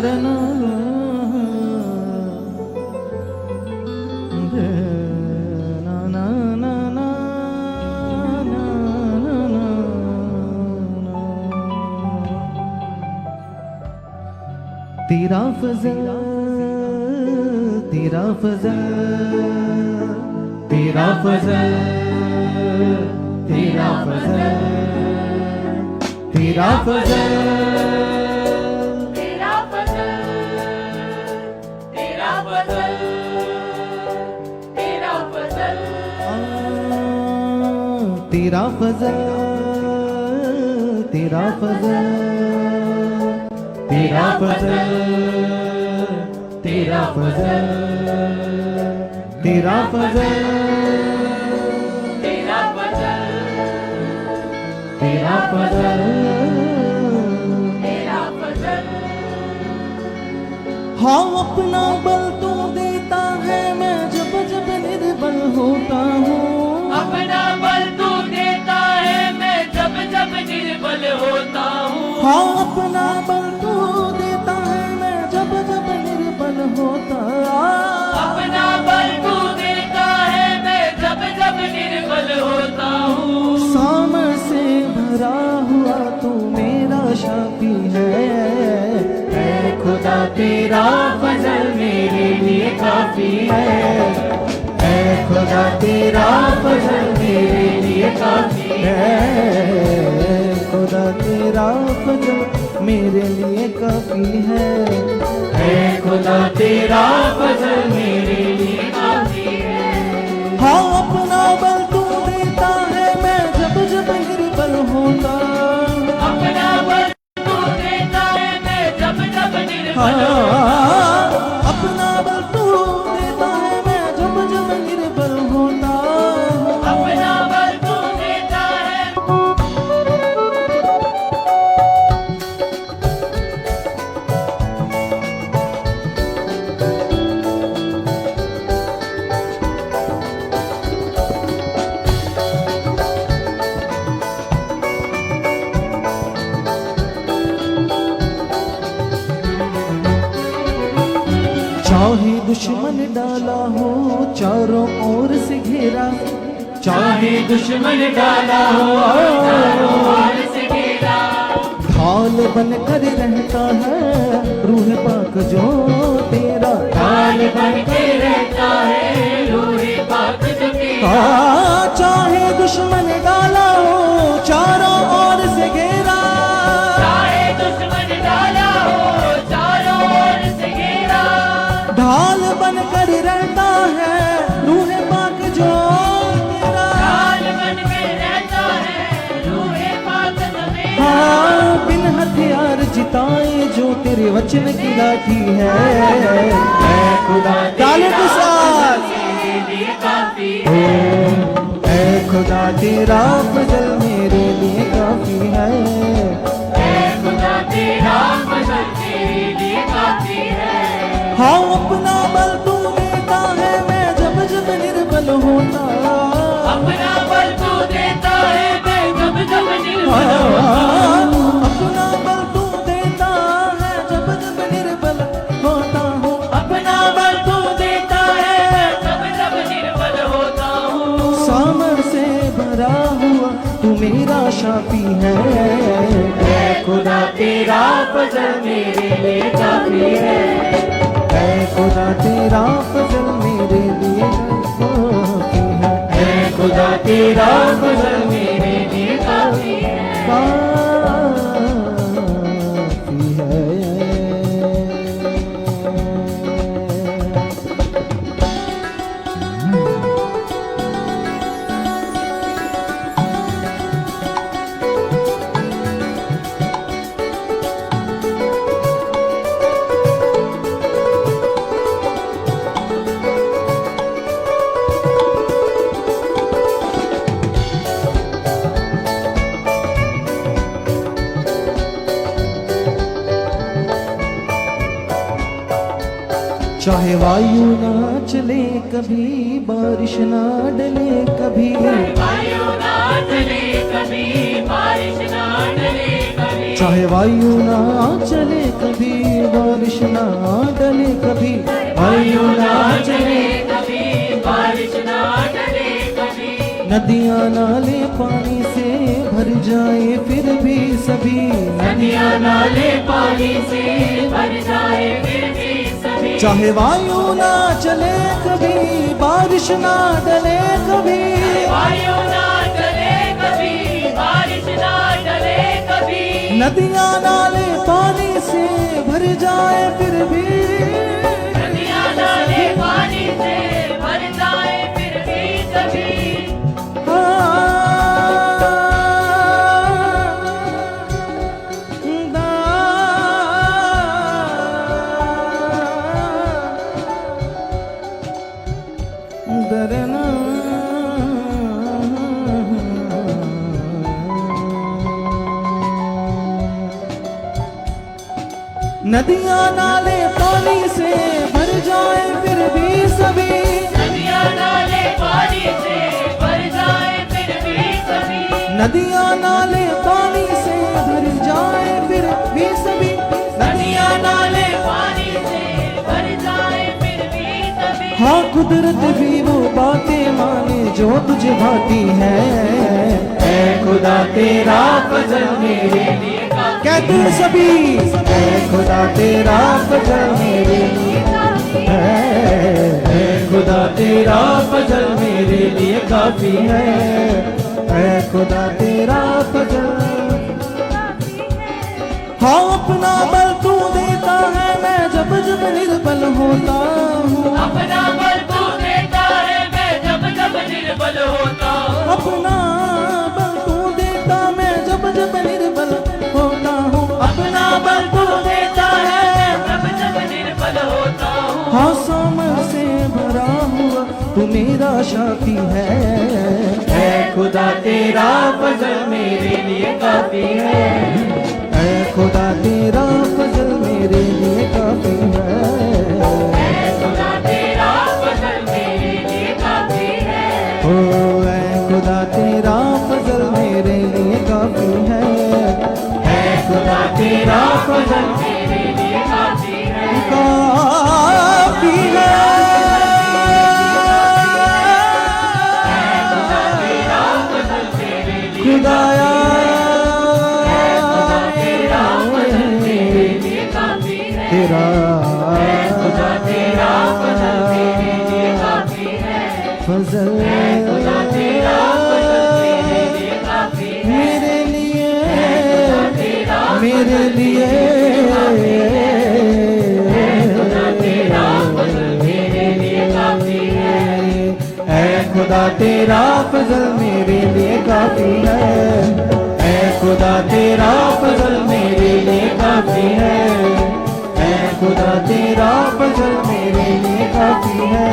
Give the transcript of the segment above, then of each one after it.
करना ना ना ना ना ना ना ना। तेरा फजल तेरा फजल तेरा फजल तेरा फजल तेरा फजल तेरा फजल तेरा फजल तेरा फजल तेरा फजल तेरा फजल तेरा फजल तेरा फजल तेरा फजल तेरा फजल तेरा फजल तेरा फजल। हाँ अपना बल तू देता है, मैं जब जब निर्बल होता हूँ। अपना बल तू देता है, मैं जब जब निर्बल होता हूँ। हाँ अपना बल तू देता है, मैं जब जब निर्बल होता। अपना बल तू देता है, मैं जब जब निर्बल होता हूँ। सामर से भरा हुआ तू मेरा शाफी है। ऐ खुदा तेरा फजल मेरे लिए काफी है। ऐ खुदा तेरा फजल मेरे लिए काफी है। खुदा तेरा फजल मेरे लिए काफी है। ऐ खुदा तेरा फजल मेरे लिए काफी है। हाँ अपना बल तू देता है, मैं जब जब निर्बल होता। अपना बल तू देता है, मैं जब जब निर्बल हाँ होता हूँ। अपना बल तू देता है, मैं जब जब निर्बल होता। अपना बल तू देता है। चाहे दुश्मन डाला हो चारों ओर से घेरा, चाहे दुश्मन डाला हो चारों ओर से घेरा, ढाल बन कर रहता है रूह पाक जो तेरा। ढाल बन के रहता है रूह पाक जो तेरा। चाहे दुश्मन डाला हो चारों ओर से घेरा, चाहे दुश्मन डाला हो चारों ओर से घेरा, ढाल बन कर रहता है रूह पाक जो तेरा। ढाल बन के रहता है रूह पाक जो तेरा। हाँ बिन हथियार जिताए जो तेरे वचन की लाठी है। ऐ खुदा ताले के साथ मेरे लिए काफी ओ, ऐ खुदा तेरा फजल मेरे लिए काफी है। है। खुदा तेरा फजल मेरे लिए काफी है। हाँ अपना बल तू देता है, मैं जब जब निर्बल होता। अपना बल तू देता है, मैं जब जब निर्बल होता हूँ। अपना बल तू देता है जब जब निर्बल होता हूँ। अपना बल तू देता है, मैं जब जब निर्बल होता हूँ। सामर से भरा हुआ तू मेरा शाफी है। है खुदा तेरा फजल मेरे लिए काफी है। ऐ खुदा तेरा फजल मेरे लिए काफी है। है खुदा तेरा फजल मेरे लिए काफी है। काफी है। चाहे वायु ना चले कभी, बारिश ना डले कभी। वायु ना चले कभी, बारिश ना डले कभी। चाहे वायु ना चले कभी, बारिश ना डले कभी, वायु ना चले कभी, बारिश ना डले कभी, नदियाँ नाले पानी से भर जाए फिर भी सभी, नदियाँ नाले पानी से भर जाए फिर भी सभी, चाहे वायु ना चले कभी, बारिश ना डले कभी, वायु ना चले कभी, बारिश ना डले कभी, नदियाँ नाले पानी से भर जाए फिर भी, नदियाँ नाले पानी से भर जाए फिर भी सभी, दरना नदियाँ नाले पानी से भर जाए फिर भी सभी, नदियाँ नाले पानी से भर जाए फिर भी सभी, नदियाँ नाले पानी से भर जाए फिर भी सभी, नदियाँ नाले पानी से भर जाए फिर भी सभी, हाँ कुदरत भी वो बातें माने जो तुझे भाती है, ऐ खुदा तेरा फजल मेरे लिए कहते हैं सभी, ऐ खुदा तेरा फजल मेरे लिए ऐ खुदा तेरा फजल मेरे लिए काफी है, ऐ खुदा तेरा फजल, हाँ अपना बल तू देता है मैं जब जब निर्बल होता हूँ, अपना बल तू देता है मैं जब जब निर्बल होता हूँ, अपना बल तू देता मैं जब जब निर्बल होता हूँ, अपना बल तू देता है जब जब निर्बल होता हूँ, हाँ सामर से भरा हुआ तू मेरा साथी है, ऐ खुदा तेरा फजल मेरे लिए काफी है, ऐ खुदा तेरा फजल मेरे लिए काफी है, ऐ खुदा तेरा फजल मेरे लिए काफी है, ओ ऐ खुदा तेरा फजल मेरे लिए काफी है, ऐ खुदा तेरा फजल मेरे लिए काफी है, काफी है, खुदाया तेरा फजल मेरे लिए मेरे लिए ऐ खुदा तेरा फजल मेरे लिए काफी है, ऐ खुदा तेरा फजल मेरे लिए काफी है, ऐ खुदा तेरा फजल मेरे लिए काफी है,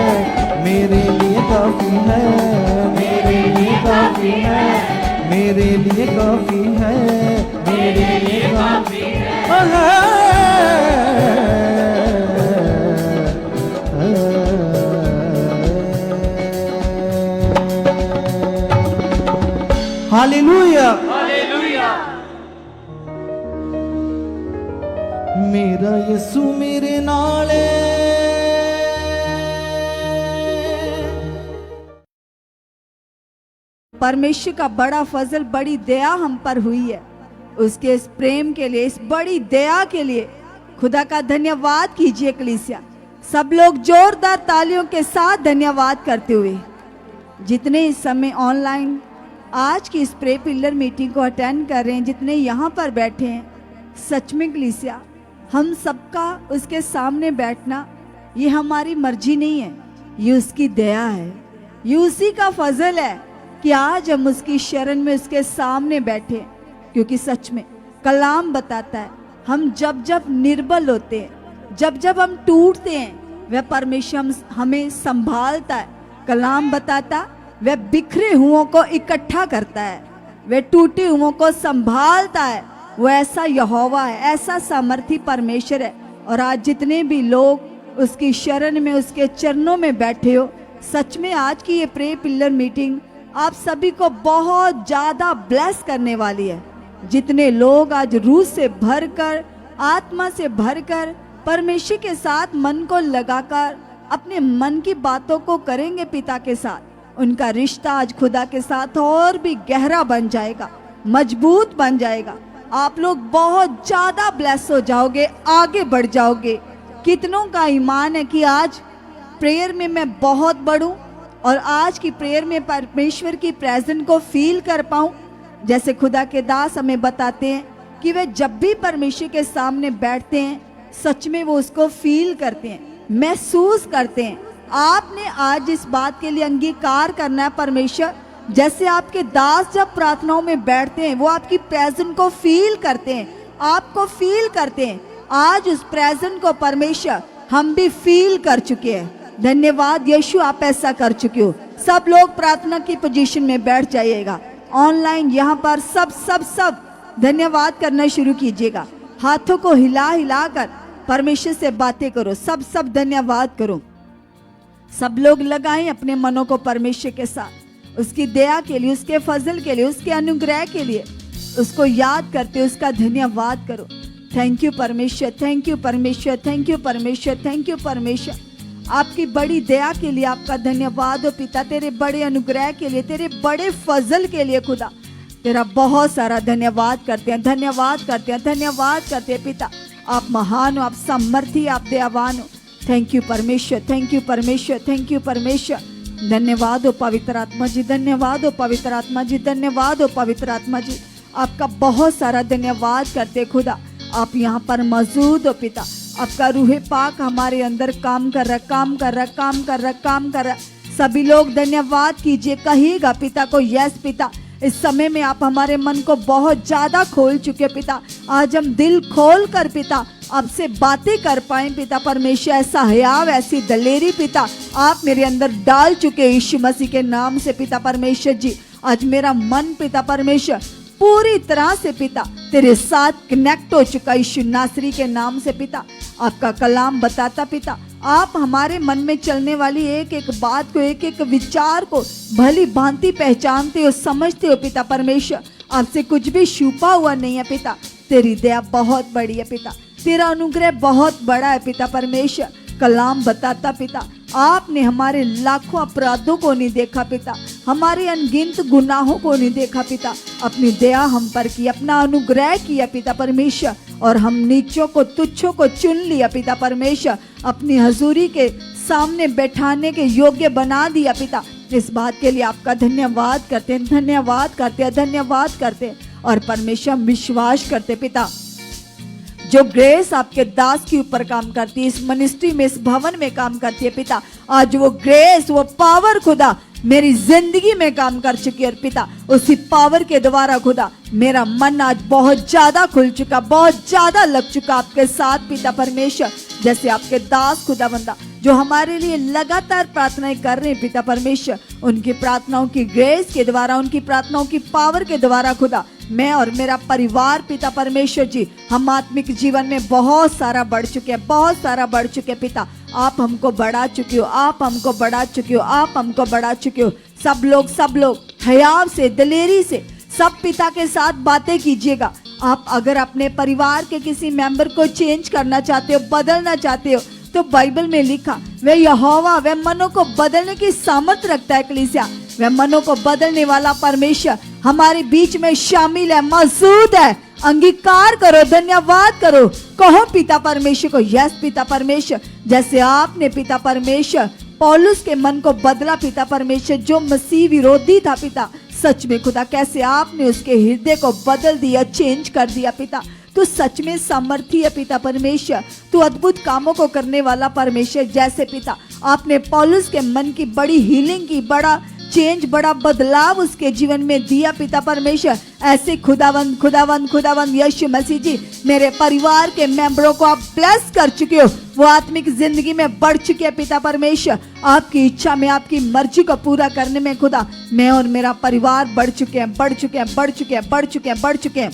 मेरे लिए काफी है, मेरे लिए काफी है, मेरे लिए काफी है, मेरे लिए काफी हालेलुया। हालेलुया। मेरा यीशु मेरे नाल परमेश्वर का बड़ा फजल, बड़ी दया हम पर हुई है। उसके इस प्रेम के लिए, इस बड़ी दया के लिए खुदा का धन्यवाद कीजिए कलीसिया। सब लोग जोरदार तालियों के साथ धन्यवाद करते हुए, जितने इस समय ऑनलाइन आज की इस प्रे पिलर मीटिंग को अटेंड कर रहे हैं, जितने यहाँ पर बैठे हैं, सच में कलीसिया हम सबका उसके सामने बैठना ये हमारी मर्जी नहीं है, ये उसकी दया है, ये उसी का फजल है कि आज हम उसकी शरण में उसके सामने बैठे। क्योंकि सच में कलाम बताता है हम जब जब निर्बल होते हैं, जब जब हम टूटते हैं, वह परमेश्वर हमें संभालता है। कलाम बताता वह बिखरे हुओं को इकट्ठा करता है, वह टूटे हुओं को संभालता है। वो ऐसा यहोवा है, ऐसा सामर्थी परमेश्वर है। और आज जितने भी लोग उसकी शरण में, उसके चरणों में बैठे हो, सच में आज की ये प्रे पिलर मीटिंग आप सभी को बहुत ज़्यादा ब्लेस करने वाली है। जितने लोग आज रूह से भरकर, आत्मा से भरकर परमेश्वर के साथ मन को लगाकर अपने मन की बातों को करेंगे पिता के साथ, उनका रिश्ता आज खुदा के साथ और भी गहरा बन जाएगा, मजबूत बन जाएगा। आप लोग बहुत ज्यादा ब्लेस हो जाओगे, आगे बढ़ जाओगे। कितनों का ईमान है कि आज प्रेयर में मैं बहुत बढ़ूं और आज की प्रेयर में परमेश्वर की प्रेजेंस को फील कर पाऊं। जैसे खुदा के दास हमें बताते हैं कि वे जब भी परमेश्वर के सामने बैठते हैं सच में वो उसको फील करते हैं, महसूस करते हैं। आपने आज इस बात के लिए अंगीकार करना है परमेश्वर, जैसे आपके दास जब प्रार्थनाओं में बैठते हैं वो आपकी प्रेजेंस को फील करते हैं, आपको फील करते हैं। आज उस प्रेजेंस को परमेश्वर हम भी फील कर चुके हैं। धन्यवाद यीशु, आप ऐसा कर चुके हो। सब लोग प्रार्थना की पोजीशन में बैठ जाइएगा। ऑनलाइन यहाँ पर सब धन्यवाद करना शुरू कीजिएगा। हाथों को हिला हिला कर परमेश्वर से बातें करो, सब धन्यवाद करो। सब लोग लगाएं अपने मनों को परमेश्वर के साथ, उसकी दया के लिए, उसके फजल के लिए, उसके अनुग्रह के लिए। उसको याद करते उसका धन्यवाद करो। थैंक यू परमेश्वर, थैंक यू परमेश्वर, थैंक यू परमेश्वर, थैंक यू परमेश्वर। आपकी बड़ी दया के लिए आपका धन्यवाद हो पिता, तेरे बड़े अनुग्रह के लिए, तेरे बड़े फजल के लिए खुदा तेरा बहुत सारा धन्यवाद करते हैं, धन्यवाद करते हैं, धन्यवाद करते हैं पिता। आप महान हो, आप सामर्थी, आप दयावान हो। थैंक यू परमेश्वर, थैंक यू परमेश्वर, थैंक यू परमेश्वर। धन्यवाद हो पवित्र आत्मा जी, धन्यवाद हो पवित्र आत्मा जी, धन्यवाद हो पवित्र आत्मा जी। आपका बहुत सारा धन्यवाद करते खुदा, आप यहाँ पर मौजूद हो पिता। आपका रूहे पाक हमारे अंदर काम कर रहा, काम कर रहा, काम कर रहा, काम कर रहा। सभी लोग धन्यवाद कीजिए, कहिएगा पिता को, यस पिता। इस समय में आप हमारे मन को बहुत ज्यादा खोल चुके पिता। आज हम दिल खोल कर पिता आपसे बातें कर पाए पिता परमेश्वर। ऐसा हयाव, ऐसी दलेरी पिता आप मेरे अंदर डाल चुके यीशु मसीह के नाम से पिता परमेश्वर जी। आज मेरा मन पिता परमेश्वर पूरी तरह से पिता तेरे साथ कनेक्ट हो चुका यीशु नासरी के नाम से पिता। आपका कलाम बताता पिता आप हमारे मन में चलने वाली एक एक बात को, एक एक विचार को भली भांति पहचानते हो, समझते हो पिता परमेश्वर। आपसे कुछ भी छुपा हुआ नहीं है पिता। तेरी दया बहुत बड़ी है पिता, तेरा अनुग्रह बहुत बड़ा है पिता परमेश्वर। कलाम बताता पिता आपने हमारे लाखों अपराधों को नहीं देखा पिता, हमारे अनगिनत गुनाहों को नहीं देखा पिता। अपनी दया हम पर की, अपना अनुग्रह किया पिता परमेश्वर, और हम नीचों को तुच्छों को चुन लिया पिता परमेश्वर। अपनी हजूरी के सामने बैठाने के योग्य बना दिया पिता। इस बात के लिए आपका धन्यवाद करते हैं, धन्यवाद करते हैं, धन्यवाद करते हैं। और परमेश्वर हम विश्वास करते पिता जो ग्रेस आपके दास के ऊपर काम करती है, इस मिनिस्ट्री में, इस भवन में काम करती है पिता, आज वो ग्रेस, वो पावर खुदा मेरी जिंदगी में काम कर चुकी है। और पिता उसी पावर के द्वारा खुदा मेरा मन आज बहुत ज्यादा खुल चुका, बहुत ज्यादा लग चुका आपके साथ पिता परमेश्वर। जैसे आपके दास खुदा बंदा जो हमारे लिए लगातार प्रार्थनाएं कर रहे हैं पिता परमेश्वर, उनकी प्रार्थनाओं की ग्रेस के द्वारा, उनकी प्रार्थनाओं की पावर के द्वारा खुदा मैं और मेरा परिवार पिता परमेश्वर जी हम आत्मिक जीवन में बहुत सारा बढ़ चुके हैं, बहुत सारा बढ़ चुके हैं पिता। आप हमको बढ़ा चुके हो, आप हमको बढ़ा चुके हो, आप हमको बढ़ा चुके हो। सब लोग हयाव से, दलेरी से सब पिता के साथ बातें कीजिएगा। आप अगर अपने परिवार के किसी मेंबर को चेंज करना चाहते हो, बदलना चाहते हो, तो बाइबल में लिखा वे यहोवा, वे मनों को बदलने की सामर्थ्य रखता है कलीसिया। वे मनों को बदलने वाला परमेश्वर हमारे बीच में शामिल है, मौजूद है। अंगीकार करो, धन्यवाद करो, कहो पिता परमेश्वर को, यस पिता परमेश्वर। जैसे आपने पिता परमेश्वर पौलुस के मन को बदला पिता परमेश्वर, जो मसीह विरोधी था पिता, सच में खुदा कैसे आपने उसके हृदय को बदल दिया, चेंज कर दिया पिता। तू सच में सामर्थी है पिता परमेश्वर, तू अद्भुत कामों को करने वाला परमेश्वर। जैसे पिता आपने पौलुस के मन की बड़ी हीलिंग की, बड़ा चेंज, बड़ा बदलाव उसके जीवन में दिया पिता परमेश्वर, ऐसे खुदावंद खुदावंद खुदावंद यीशु मसीह जी मेरे परिवार के मेंबरों को आप ब्लेस कर चुके हो। वो आत्मिक जिंदगी में बढ़ चुके हैं पिता परमेश्वर। आपकी इच्छा में, आपकी मर्जी को पूरा करने में खुदा मैं और मेरा परिवार बढ़ चुके हैं, बढ़ चुके हैं, बढ़ चुके हैं, बढ़ चुके हैं, बढ़ चुके हैं।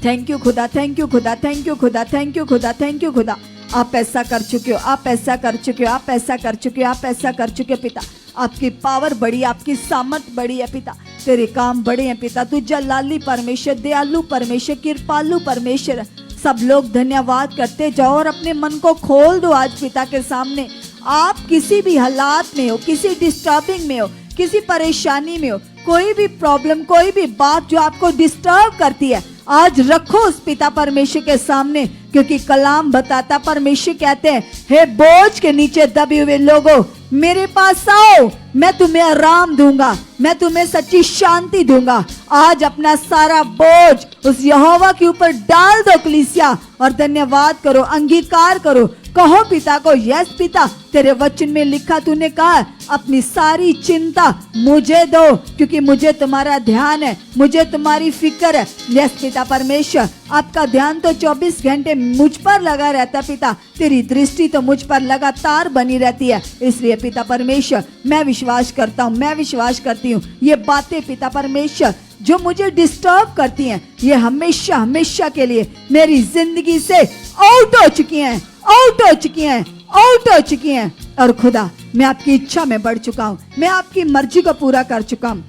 थैंक यू खुदा, थैंक यू खुदा, थैंक यू खुदा, थैंक यू खुदा, थैंक यू खुदा। आप ऐसा कर चुके हो, आप ऐसा कर चुके हो, आप ऐसा कर चुके हो, आप ऐसा कर चुके हो पिता। आपकी पावर बड़ी, आपकी सामर्थ बड़ी है पिता। तेरे काम बड़े हैं पिता। तू जलाली परमेश्वर, दयालु परमेश्वर, कृपालु परमेश्वर। सब लोग धन्यवाद करते जाओ और अपने मन को खोल दो आज पिता के सामने। आप किसी भी हालात में हो, किसी डिस्टर्बिंग में हो, किसी परेशानी में हो, कोई भी प्रॉब्लम, कोई भी बात जो आपको डिस्टर्ब करती है, आज रखो उस पिता परमेश्वर के सामने, क्योंकि कलाम बताता, परमेश्वर कहते हैं, हे बोझ के नीचे दबे हुए लोगों, मेरे पास आओ, मैं तुम्हें आराम दूंगा, मैं तुम्हें सच्ची शांति दूंगा। आज अपना सारा बोझ उस यहोवा के ऊपर डाल दो कलीसिया, और धन्यवाद करो, अंगीकार करो, कहो पिता को, यस पिता, तेरे वचन में लिखा, तूने कहा अपनी सारी चिंता मुझे दो, क्योंकि मुझे तुम्हारा ध्यान है, मुझे तुम्हारी फिक्र है। यस पिता परमेश्वर, आपका ध्यान तो 24 घंटे मुझ पर लगा रहता है पिता, तेरी दृष्टि तो मुझ पर लगातार बनी रहती है। इसलिए पिता परमेश्वर, मैं विश्वास करता हूँ, मैं विश्वास करती हूँ, ये बातें पिता परमेश्वर जो मुझे डिस्टर्ब करती हैं, ये हमेशा हमेशा के लिए मेरी जिंदगी से आउट हो चुकी हैं, आउट हो चुकी हैं, आउट हो चुकी हैं। और खुदा, मैं आपकी इच्छा में बढ़ चुका हूँ, मैं आपकी मर्जी को पूरा कर चुका हूँ।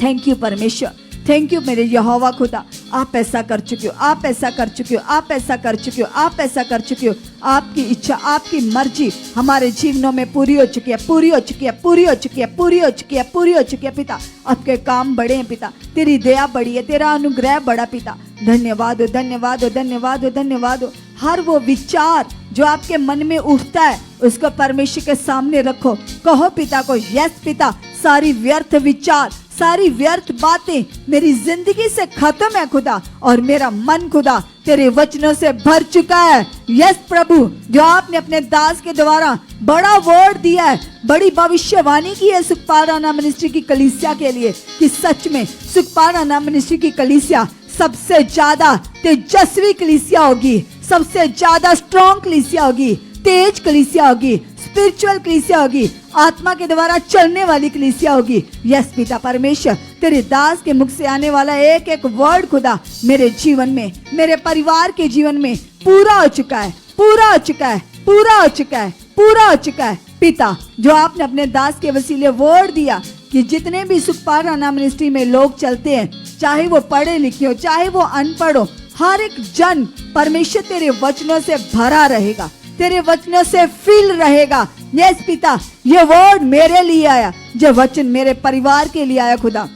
थैंक यू परमेश्वर, थैंक यू मेरे यहोवा खुदा, आप ऐसा कर चुके हो, आप ऐसा कर चुके हो, आप ऐसा कर चुके हो, आप ऐसा कर चुके हो। आपकी इच्छा, आपकी मर्जी हमारे जीवनों में पूरी हो चुकी है, पूरी हो चुकी है, पूरी हो चुकी है, पूरी हो चुकी है, पूरी हो चुकी है पिता। आपके काम बड़े हैं पिता, तेरी दया बड़ी है, तेरा अनुग्रह बड़ा पिता। धन्यवाद हो, धन्यवाद हो, धन्यवाद हो, धन्यवाद हो। हर वो विचार जो आपके मन में उठता है, उसको परमेश्वर के सामने रखो, कहो पिता को, यस पिता, सारी व्यर्थ विचार, सारी व्यर्थ बातें मेरी जिंदगी से खत्म है खुदा, और मेरा मन खुदा तेरे वचनों से भर चुका है। यस प्रभु, जो आपने अपने दास के द्वारा बड़ा वर्ड दिया है, बड़ी भविष्यवाणी की है सुखपाल राणा मिनिस्ट्री की कलीसिया के लिए, कि सच में सुखपाल राणा मिनिस्ट्री की कलीसिया सबसे ज्यादा तेजस्वी कलीसिया होगी, सबसे ज्यादा स्ट्रॉन्ग कलीसिया होगी, तेज कलीसिया होगी, स्पिरिचुअल कलीसिया होगी, आत्मा के द्वारा चलने वाली कलीसिया होगी। यस पिता परमेश्वर, तेरे दास के मुख से आने वाला एक एक वर्ड खुदा मेरे जीवन में, मेरे परिवार के जीवन में पूरा हो चुका है, पूरा हो चुका है, पूरा हो चुका है, पूरा हो चुका है पिता। जो आपने अपने दास के वसीले वर्ड दिया कि जितने भी सुखपाल राणा मिनिस्ट्री में लोग चलते हैं, चाहे वो पढ़े लिखे हो, चाहे वो अनपढ़ हो, हर एक जन परमेश्वर तेरे वचनों से भरा रहेगा, तेरे वचनों से फिल रहेगा। यस पिता, ये वर्ड मेरे लिए आया, जो वचन मेरे परिवार के लिए आया खुदा,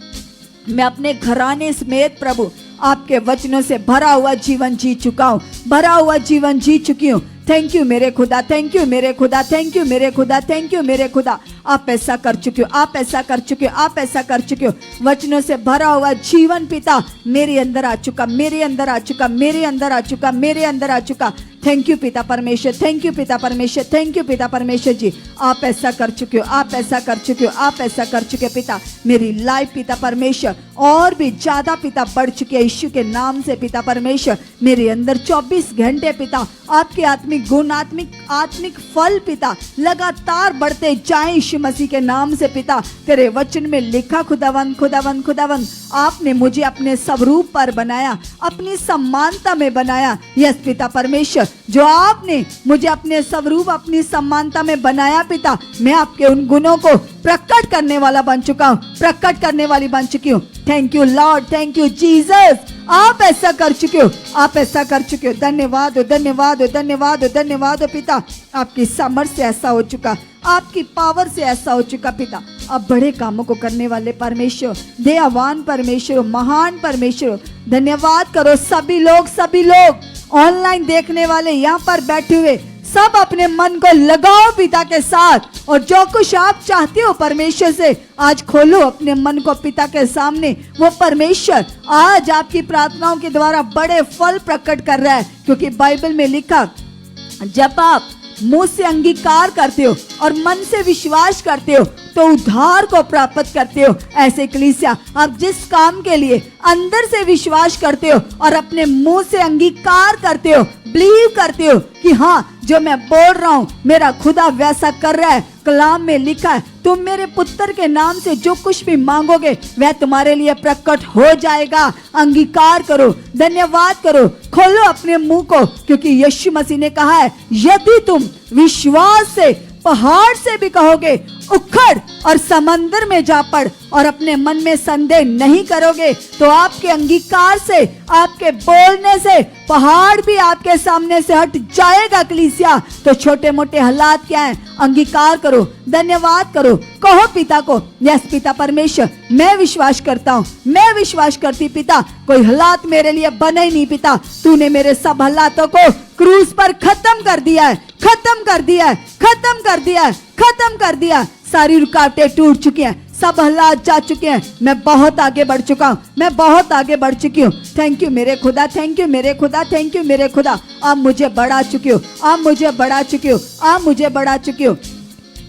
मैं अपने घराने समेत प्रभु आपके वचनों से भरा हुआ जीवन जी चुका हूँ, भरा हुआ जीवन जी चुकी हूँ। थैंक यू मेरे खुदा, थैंक यू मेरे खुदा, थैंक यू मेरे खुदा, थैंक यू मेरे खुदा। आप ऐसा कर चुके हो, आप ऐसा कर चुके हो, आप ऐसा कर चुके हो। वचनों से भरा हुआ जीवन पिता मेरे अंदर आ चुका, मेरे अंदर आ चुका, मेरे अंदर आ चुका, मेरे अंदर आ चुका। थैंक यू पिता परमेश्वर, थैंक यू पिता परमेश्वर, थैंक यू पिता परमेश्वर जी। आप ऐसा कर चुके हो, आप ऐसा कर चुके हो, आप ऐसा कर चुके हो पिता। मेरी लाइफ पिता परमेश्वर और भी ज्यादा पिता बढ़ चुकी है यीशु के नाम से पिता परमेश्वर। मेरे अंदर 24 घंटे पिता आपके आत्मिक गुण, आत्मिक फल पिता लगातार बढ़ते जाए यीशु मसीह के नाम से पिता। तेरे वचन में लिखा खुदावंद, खुदावंद, खुदावंद, आपने मुझे अपने स्वरूप पर बनाया, अपनी समानता में बनाया। यस पिता परमेश्वर, जो आपने मुझे अपने स्वरूप, अपनी समानता में बनाया पिता, मैं आपके उन गुणों को प्रकट करने वाला बन चुका हूँ, प्रकट करने वाली बन चुकी हूँ। Thank you Lord, thank you Jesus, आप ऐसा कर चुके हो, आप ऐसा कर चुके हो। धन्यवाद हो, धन्यवाद हो, धन्यवाद हो, धन्यवाद हो पिता। आपकी सामर्थ्य से ऐसा हो चुका, आपकी पावर से ऐसा हो चुका पिता। अब बड़े कामों को करने वाले परमेश्वर, दयावान परमेश्वर, महान परमेश्वर, धन्यवाद करो। सभी लोग ऑनलाइन देखने वाले, यहाँ पर बैठे हुए सब अपने मन को लगाओ पिता के साथ, और जो कुछ आप चाहते हो परमेश्वर से आज खोलो अपने मन को पिता के सामने। वो परमेश्वर आज आपकी प्रार्थनाओं के द्वारा बड़े फल प्रकट कर रहा है, क्योंकि बाइबल में लिखा, जब आप मुंह से अंगीकार करते हो और मन से विश्वास करते हो तो उद्धार को प्राप्त करते हो। ऐसे कलीसिया, आप जिस काम के लिए अंदर से विश्वास करते हो और अपने मुंह से अंगीकार करते हो, बिलीव करते हो कि हाँ, जो मैं बोल रहा हूँ मेरा खुदा वैसा कर रहा है। कलाम में लिखा है, तुम मेरे पुत्र के नाम से जो कुछ भी मांगोगे वह तुम्हारे लिए प्रकट हो जाएगा। अंगीकार करो, धन्यवाद करो, खोलो अपने मुंह को, क्योंकि यीशु मसीह ने कहा है, यदि तुम विश्वास से पहाड़ से भी कहोगे उखड़ और समंदर में जा पड़ और अपने मन में संदेह नहीं करोगे तो आपके अंगीकार से, आपके बोलने से पहाड़ भी आपके सामने से हट जाएगा। कलीसिया, तो छोटे मोटे हालात क्या हैं, अंगीकार करो, धन्यवाद करो, कहो पिता को, यस पिता परमेश्वर, मैं विश्वास करता हूँ, मैं विश्वास करती पिता, कोई हालात मेरे लिए बने ही नहीं पिता, तूने मेरे सब हालातों को क्रूस पर खत्म कर दिया है, खत्म कर दिया है, खत्म कर दिया है, खत्म कर दिया है। सारी रुकावटें टूट चुकी हैं, सब हालात जा चुके हैं, मैं बहुत आगे बढ़ चुका हूँ, मैं बहुत आगे बढ़ चुकी हूँ। थैंक यू मेरे खुदा, थैंक यू मेरे खुदा, थैंक यू मेरे खुदा, आप मुझे बढ़ा चुके हो, आप मुझे बढ़ा चुके हो, आप मुझे बढ़ा चुके हो।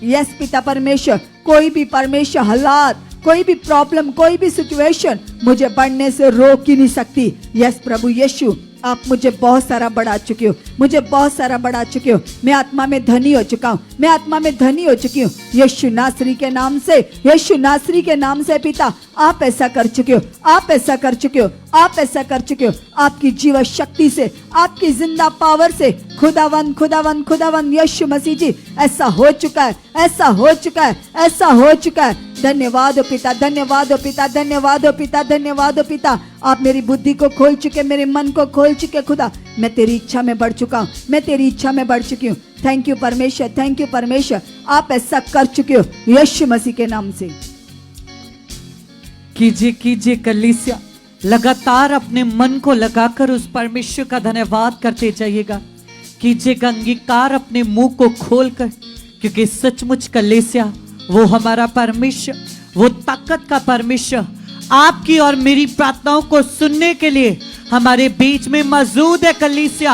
यस पिता परमेश्वर, कोई भी परमेश्वर हालात, कोई भी प्रॉब्लम, कोई भी सिचुएशन मुझे बढ़ने से रोक ही नहीं सकती। यस प्रभु यीशु, आप मुझे बहुत सारा बढ़ा चुके हो, मुझे बहुत सारा बढ़ा चुके हो, मैं आत्मा में धनी हो चुका हूँ, मैं आत्मा में धनी हो चुकी हूँ। यीशु नासरी के नाम से, यीशु नासरी के नाम से पिता, आप ऐसा कर चुके हो, आप ऐसा कर चुके हो, आप ऐसा कर चुके हो। आपकी जीवन शक्ति से, आपकी जिंदा पावर से, खुदावन खुदावन खुदावन यीशु मसीह जी, ऐसा हो चुका है, ऐसा हो चुका है, ऐसा हो चुका है। धन्यवाद हो पिता, धन्यवाद हो पिता, धन्यवाद हो पिता, धन्यवाद हो पिता। आप मेरी बुद्धि को खोल चुके, मेरे मन को खोल चुके खुदा, मैं तेरी इच्छा में बढ़ चुका हूँ, मैं तेरी इच्छा में बढ़ चुकी हूँ। थैंक यू परमेश्वर, थैंक यू परमेश्वर, आप ऐसा कर चुके हो यीशु मसीह के नाम से। कीजिए कीजिए कलीसिया, लगातार अपने मन को लगाकर उस परमेश्वर का धन्यवाद करते जाइएगा। कीजिएगा अंगीकार अपने मुंह को खोलकर, क्योंकि सचमुच कलीसिया वो हमारा परमेश्वर, वो ताकत का परमेश्वर आपकी और मेरी प्रार्थनाओं को सुनने के लिए हमारे बीच में मौजूद है। कलीसिया,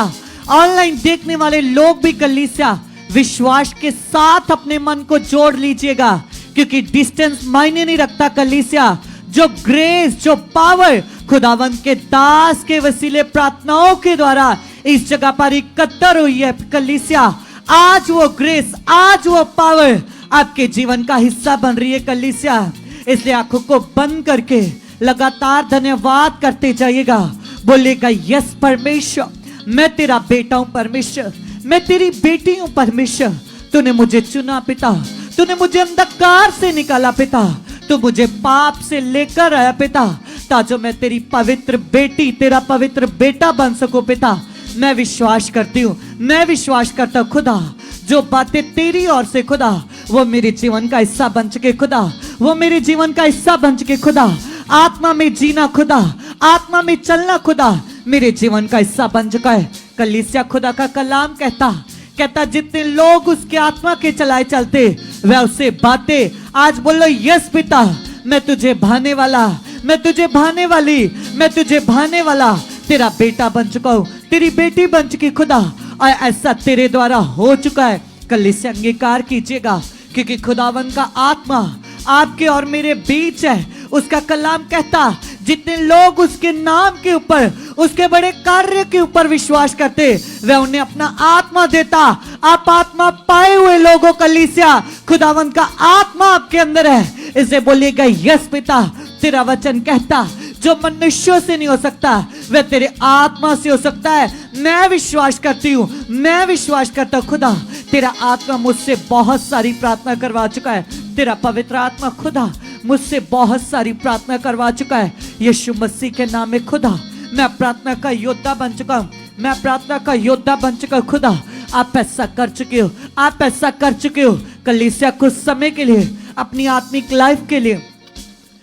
ऑनलाइन देखने वाले लोग भी कलीसिया विश्वास के साथ अपने मन को जोड़ लीजिएगा, क्योंकि डिस्टेंस मायने नहीं रखता। कलीसिया, जो ग्रेस, जो पावर खुदावंत के दास के वसीले प्रार्थनाओं के द्वारा इस जगह पर इकट्ठा हुई है कलीसिया, आज वो ग्रेस, आज वो पावर आपके जीवन का हिस्सा बन रही है कलीसिया। इसलिए आंखों को बंद करके लगातार धन्यवाद करते जाइएगा। बोलेगा, यस परमेश्वर, मैं तेरा बेटा हूं परमेश्वर, मैं तेरी बेटी हूं परमेश्वर, तूने मुझे चुना पिता, तूने मुझे अंधकार से निकाला पिता, तू मुझे पाप से लेकर आया पिता, ताकि मैं तेरी पवित्र बेटी, तेरा पवित्र बेटा बन सकूं पिता। मैं विश्वास करती हूँ, मैं विश्वास करता हूँ खुदा, जो बातें तेरी ओर से खुदा वो मेरे जीवन का हिस्सा बन चुके खुदा, वो मेरे जीवन का हिस्सा बन चुके खुदा। आत्मा में जीना खुदा, आत्मा में चलना खुदा मेरे जीवन का हिस्सा बन चुका है। कलीसिया, खुदा का कलाम कहता जितने लोग उसके आत्मा के चलाए चलते वह उससे बातें, आज बोलो यस पिता, मैं तुझे भाने वाला, मैं तुझे भाने वाली, मैं तुझे भाने वाला तेरा बेटा बन चुका हूं, तेरी बेटी बन चुकी खुदा, और ऐसा तेरे द्वारा हो चुका है। कलीसिया, अंगीकार कीजिएगा, क्योंकि खुदावन का आत्मा आपके और मेरे बीच है। उसका कलाम कहता, जितने लोग उसके नाम के ऊपर, उसके बड़े कार्य के ऊपर विश्वास करते वह उन्हें अपना आत्मा देता। आप आत्मा पाए हुए लोगों कलीसिया, खुदावन का आत्मा आपके अंदर है। इसे बोलिएगा, यस पिता, तेरा वचन कहता जो मनुष्यों से नहीं हो सकता वह तेरे आत्मा से हो सकता है। मैं विश्वास करती हूँ, मैं विश्वास करता हूँ खुदा, तेरा आत्मा मुझसे बहुत सारी प्रार्थना करवा चुका है, तेरा पवित्र आत्मा खुदा मुझसे बहुत सारी प्रार्थना करवा चुका है। यीशु मसीह के नाम में खुदा, मैं प्रार्थना का योद्धा बन चुका हूँ, मैं प्रार्थना का योद्धा बन चुका हूँ खुदा। आप ऐसा कर चुके हो, आप ऐसा कर चुके हो। कलीसिया, कुछ समय के लिए अपनी आत्मिक लाइफ के लिए,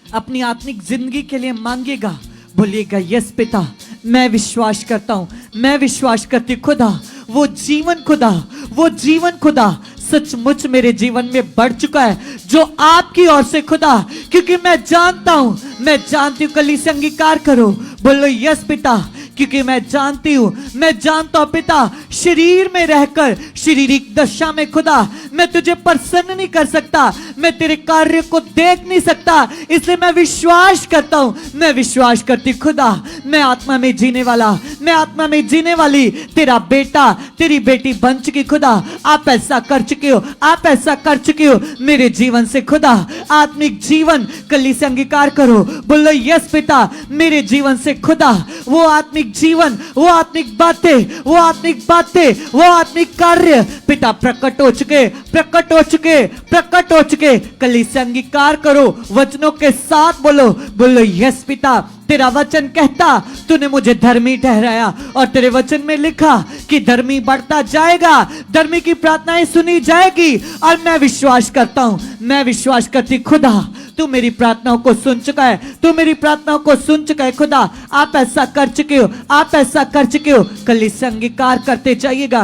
अपनी आत्मिक जिंदगी के लिए मांगेगा। बोलिएगा, यस पिता, मैं विश्वास करता हूं, मैं विश्वास करती खुदा, वो जीवन खुदा, वो जीवन खुदा सचमुच मेरे जीवन में बढ़ चुका है, जो आपकी ओर से खुदा, क्योंकि मैं जानता हूं, मैं जानती हूं। कलीसिया, अंगीकार करो, बोलो यस पिता, क्योंकि मैं जानती हूं, मैं जानता हूं पिता, शरीर में रहकर, शारीरिक दशा में खुदा मैं तुझे प्रसन्न नहीं कर सकता, मैं तेरे कार्य को देख नहीं सकता, इसलिए मैं विश्वास करता हूं, मैं विश्वास करती खुदा, मैं आत्मा में जीने वाला, मैं आत्मा में जीने वाली तेरा बेटा तेरी बेटी बन चुकी खुदा। आप ऐसा कर चुके हो, आप ऐसा कर चुके हो मेरे जीवन से खुदा। आत्मिक जीवन कली से अंगीकार करो, बोलो यस पिता मेरे जीवन से खुदा। वो आत्मिक जीवन, वो आत्मिक बातें, वो आत्मिक बातें, वो आत्मिक कार्य पिता प्रकट हो चुके, प्रकट हो चुके, प्रकट हो चुके। कली से अंगीकार करो, वचनों के साथ बोलो, बोलो यस पिता तेरा वचन कहता तूने मुझे धर्मी ठहराया और तेरे वचन में लिखा कि धर्मी बढ़ता जाएगा, धर्मी की प्रार्थनाएं सुनी जाएगी। और मैं विश्वास करता हूं, मैं विश्वास करती खुदा तू मेरी प्रार्थनाओं को सुन चुका है, तू मेरी प्रार्थनाओं को सुन चुका है खुदा। आप ऐसा कर चुके हो, आप ऐसा कर चुके हो। कली से अंगीकार करते जाइएगा,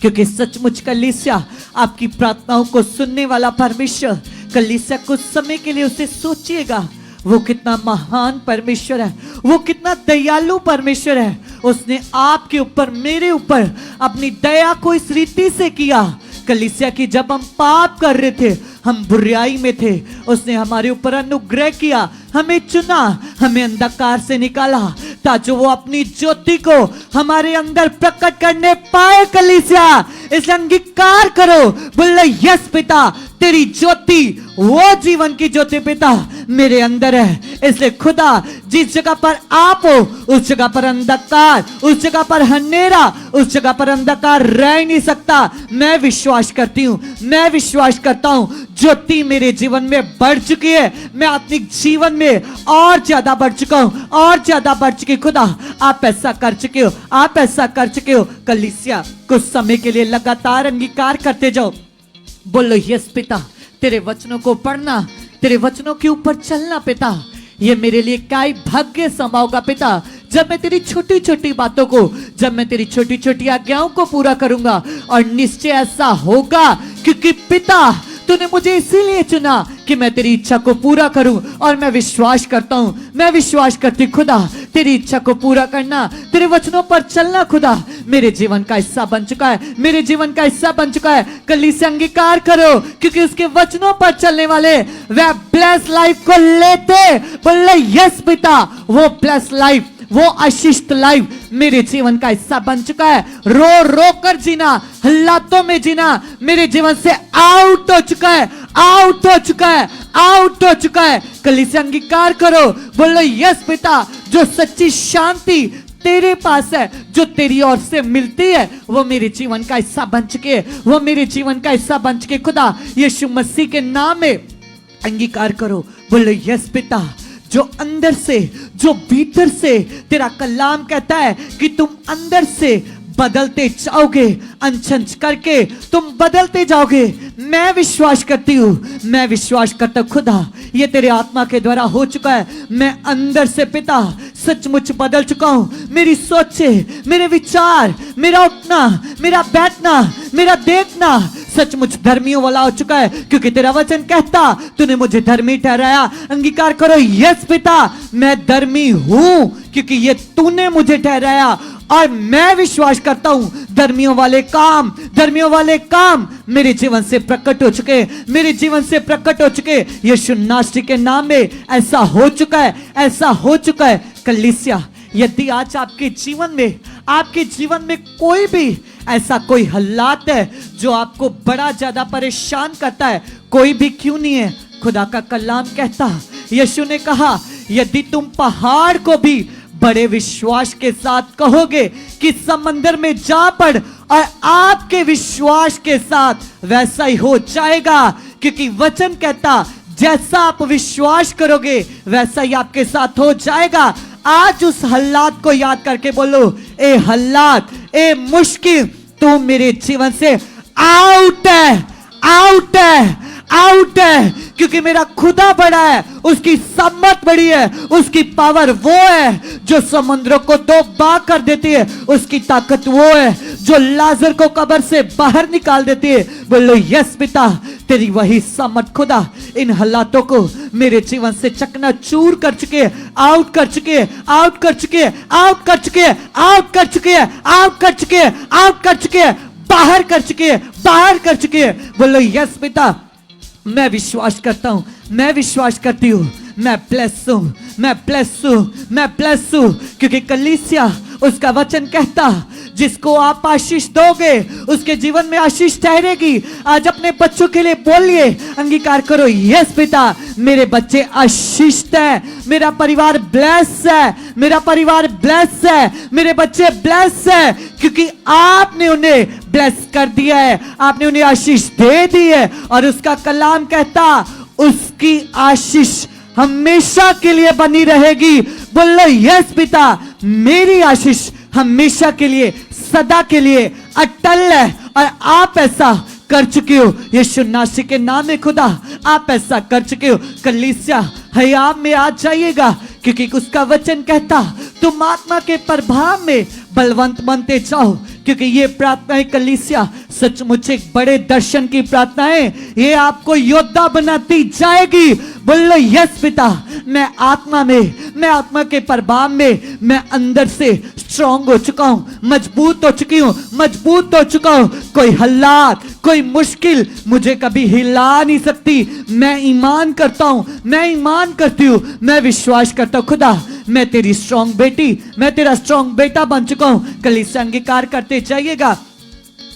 क्योंकि सचमुच कलीसिया आपकी प्रार्थनाओं को सुनने वाला परमेश्वर। कलीसिया कुछ समय के लिए उसे सोचिएगा, वो कितना महान परमेश्वर है, वो कितना दयालु परमेश्वर है। उसने आपके ऊपर, मेरे ऊपर अपनी दया को इस रीति से किया कलीसिया की, जब हम पाप कर रहे थे, हम बुराई में थे, उसने हमारे ऊपर अनुग्रह किया, हमें चुना, हमें अंधकार से निकाला ताकि वो अपनी ज्योति को हमारे अंदर प्रकट करने पाए। कलीसिया इसलिए अंगीकार करो, बोले यस पिता तेरी ज्योति, वो जीवन की ज्योति पिता मेरे अंदर है। इसलिए खुदा जिस जगह पर आप हो उस जगह पर अंधकार, उस जगह पर अंधेरा, उस जगह पर अंधकार रह नहीं सकता। मैं विश्वास करती हूँ, मैं विश्वास करता हूँ ज्योति मेरे जीवन में बढ़ चुकी है। मैं आत्मिक जीवन में और ज्यादा बढ़ चुका हूँ, और ज्यादा बढ़ चुकी। खुदा आप ऐसा कर चुके हो, आप ऐसा कर चुके हो। कलीसिया कुछ समय के लिए लगातार अंगीकार करते जाओ, बोलो यस पिता तेरे वचनों को पढ़ना, तेरे वचनों के ऊपर चलना पिता, ये मेरे लिए क्या ही भाग्य समा होगा पिता। जब मैं तेरी छोटी छोटी बातों को, जब मैं तेरी छोटी छोटी आज्ञाओं को पूरा करूंगा, और निश्चय ऐसा होगा क्योंकि पिता तूने मुझे इसीलिए चुना कि मैं तेरी इच्छा को पूरा करूं। और मैं विश्वास करता हूं, मैं विश्वास करती खुदा तेरी इच्छा को पूरा करना, तेरे वचनों पर चलना खुदा मेरे जीवन का हिस्सा बन चुका है, मेरे जीवन का हिस्सा बन चुका है। कली से अंगीकार करो, क्योंकि उसके वचनों पर चलने वाले वह ब्लेस लाइफ को लेते। बोले यस पिता वो ब्लेस लाइफ, वो आशीषित लाइफ मेरे जीवन का हिस्सा बन चुका है। रो रो कर जीना, हालातों में जीना मेरे जीवन से आउट हो चुका है, आउट हो चुका है, आउट हो चुका है। कली से अंगीकार करो, बोलो यस पिता जो सच्ची शांति तेरे पास है, जो तेरी ओर से मिलती है, वो मेरे जीवन का हिस्सा बन चुके है, वो मेरे जीवन का हिस्सा बन चुके। खुदा यीशु मसीह के नाम में अंगीकार करो, बोलो यस पिता जो अंदर से, जो भीतर से तेरा कलाम कहता है कि तुम अंदर से बदलते जाओगे, अनछंच करके तुम बदलते जाओगे। मैं विश्वास करती हूँ, मैं विश्वास करता हूँ खुदा ये तेरे आत्मा के द्वारा हो चुका है। मैं अंदर से पिता सचमुच बदल चुका हूँ। मेरी सोचें, मेरे विचार, मेरा उठना, मेरा बैठना, मेरा देखना सचमुच धर्मियों वाला हो चुका है, क्योंकि तेरा वचन कहता तूने मुझे धर्मी ठहराया। अंगीकार करो यस पिता मैं धर्मी हूं क्योंकि ये तूने मुझे ठहराया। और मैं विश्वास करता हूं धर्मियों वाले काम, धर्मियों वाले काम मेरे जीवन से प्रकट हो चुके, मेरे जीवन से प्रकट हो चुके। यीशु नासरी के नाम में ऐसा हो चुका है, ऐसा हो चुका है। कलीसिया यदि आज आपके जीवन में, आपके जीवन में कोई भी ऐसा कोई हालात है जो आपको बड़ा ज्यादा परेशान करता है, कोई भी क्यों नहीं है, खुदा का कलाम कहता, यीशु ने कहा यदि तुम पहाड़ को भी बड़े विश्वास के साथ कहोगे कि समंदर में जा पड़, और आपके विश्वास के साथ वैसा ही हो जाएगा। क्योंकि वचन कहता जैसा आप विश्वास करोगे वैसा ही आपके साथ हो जाएगा। आज उस हालात को याद करके बोलो ए हालात, ए मुश्किल तू मेरे जीवन से आउट है, आउट है, आउट है। क्योंकि मेरा खुदा बड़ा है, उसकी सामर्थ बड़ी है, उसकी पावर वो है जो समुद्रों को दो बाग कर देती है, उसकी ताकत वो है जो लाजर को कब्र से बाहर निकाल देती है। बोलो यस पिता तेरी वही सामर्थ खुदा इन हालातों को मेरे जीवन से चकनाचूर कर चुके, आउट कर चुके, आउट कर चुके, आउट कर चुके, आउट कर चुके, आउट कर चुके, आउट कर चुके, बाहर कर चुके, बाहर कर चुके। बोलो यस पिता मैं विश्वास करता हूं, मैं विश्वास करती हूं, मैं ब्लेस हूं, मैं ब्लेस हूं, मैं ब्लेस हूं। क्योंकि कलीसिया उसका वचन कहता जिसको आप आशीष दोगे उसके जीवन में आशीष ठहरेगी। आज अपने बच्चों के लिए बोलिए, अंगीकार करो, यस पिता मेरे बच्चे आशीषित हैं, मेरा परिवार ब्लेस है, मेरा परिवार ब्लेस है, मेरे बच्चे ब्लेस है, क्योंकि आपने उन्हें ब्लेस कर दिया है, आपने उन्हें आशीष दे दी है। और उसका कलाम कहता उसकी आशीष हमेशा के लिए बनी रहेगी। बोलो यस पिता मेरी आशीष हमेशा के लिए सदा के लिए अटल है, और आप ऐसा कर चुके हो यीशु नासरी के नाम में खुदा, आप ऐसा कर चुके हो। कलीसिया हयाम में आ जाइएगा, क्योंकि उसका वचन कहता तुम आत्मा के प्रभाव में बलवंत बनते जाओ, क्योंकि ये प्रार्थनाएं कलीसिया सचमुच एक बड़े दर्शन की प्रार्थनाएं, ये आपको योद्धा बनाती जाएगी। बोलो यस पिता मैं आत्मा में, मैं आत्मा के प्रभाव में, मैं अंदर से स्ट्रांग हो चुका हूं, मजबूत हो चुकी हूं, मजबूत हो चुका हूं। कोई हालात, कोई मुश्किल मुझे कभी हिला नहीं सकती। मैं ईमान करता हूं, मैं ईमान करती हूं, मैं विश्वास करता हूं खुदा मैं तेरी स्ट्रांग बेटी, मैं तेरा स्ट्रांग बेटा बन चुका हूं। कलीसिया अंगीकार करते जाइएगा,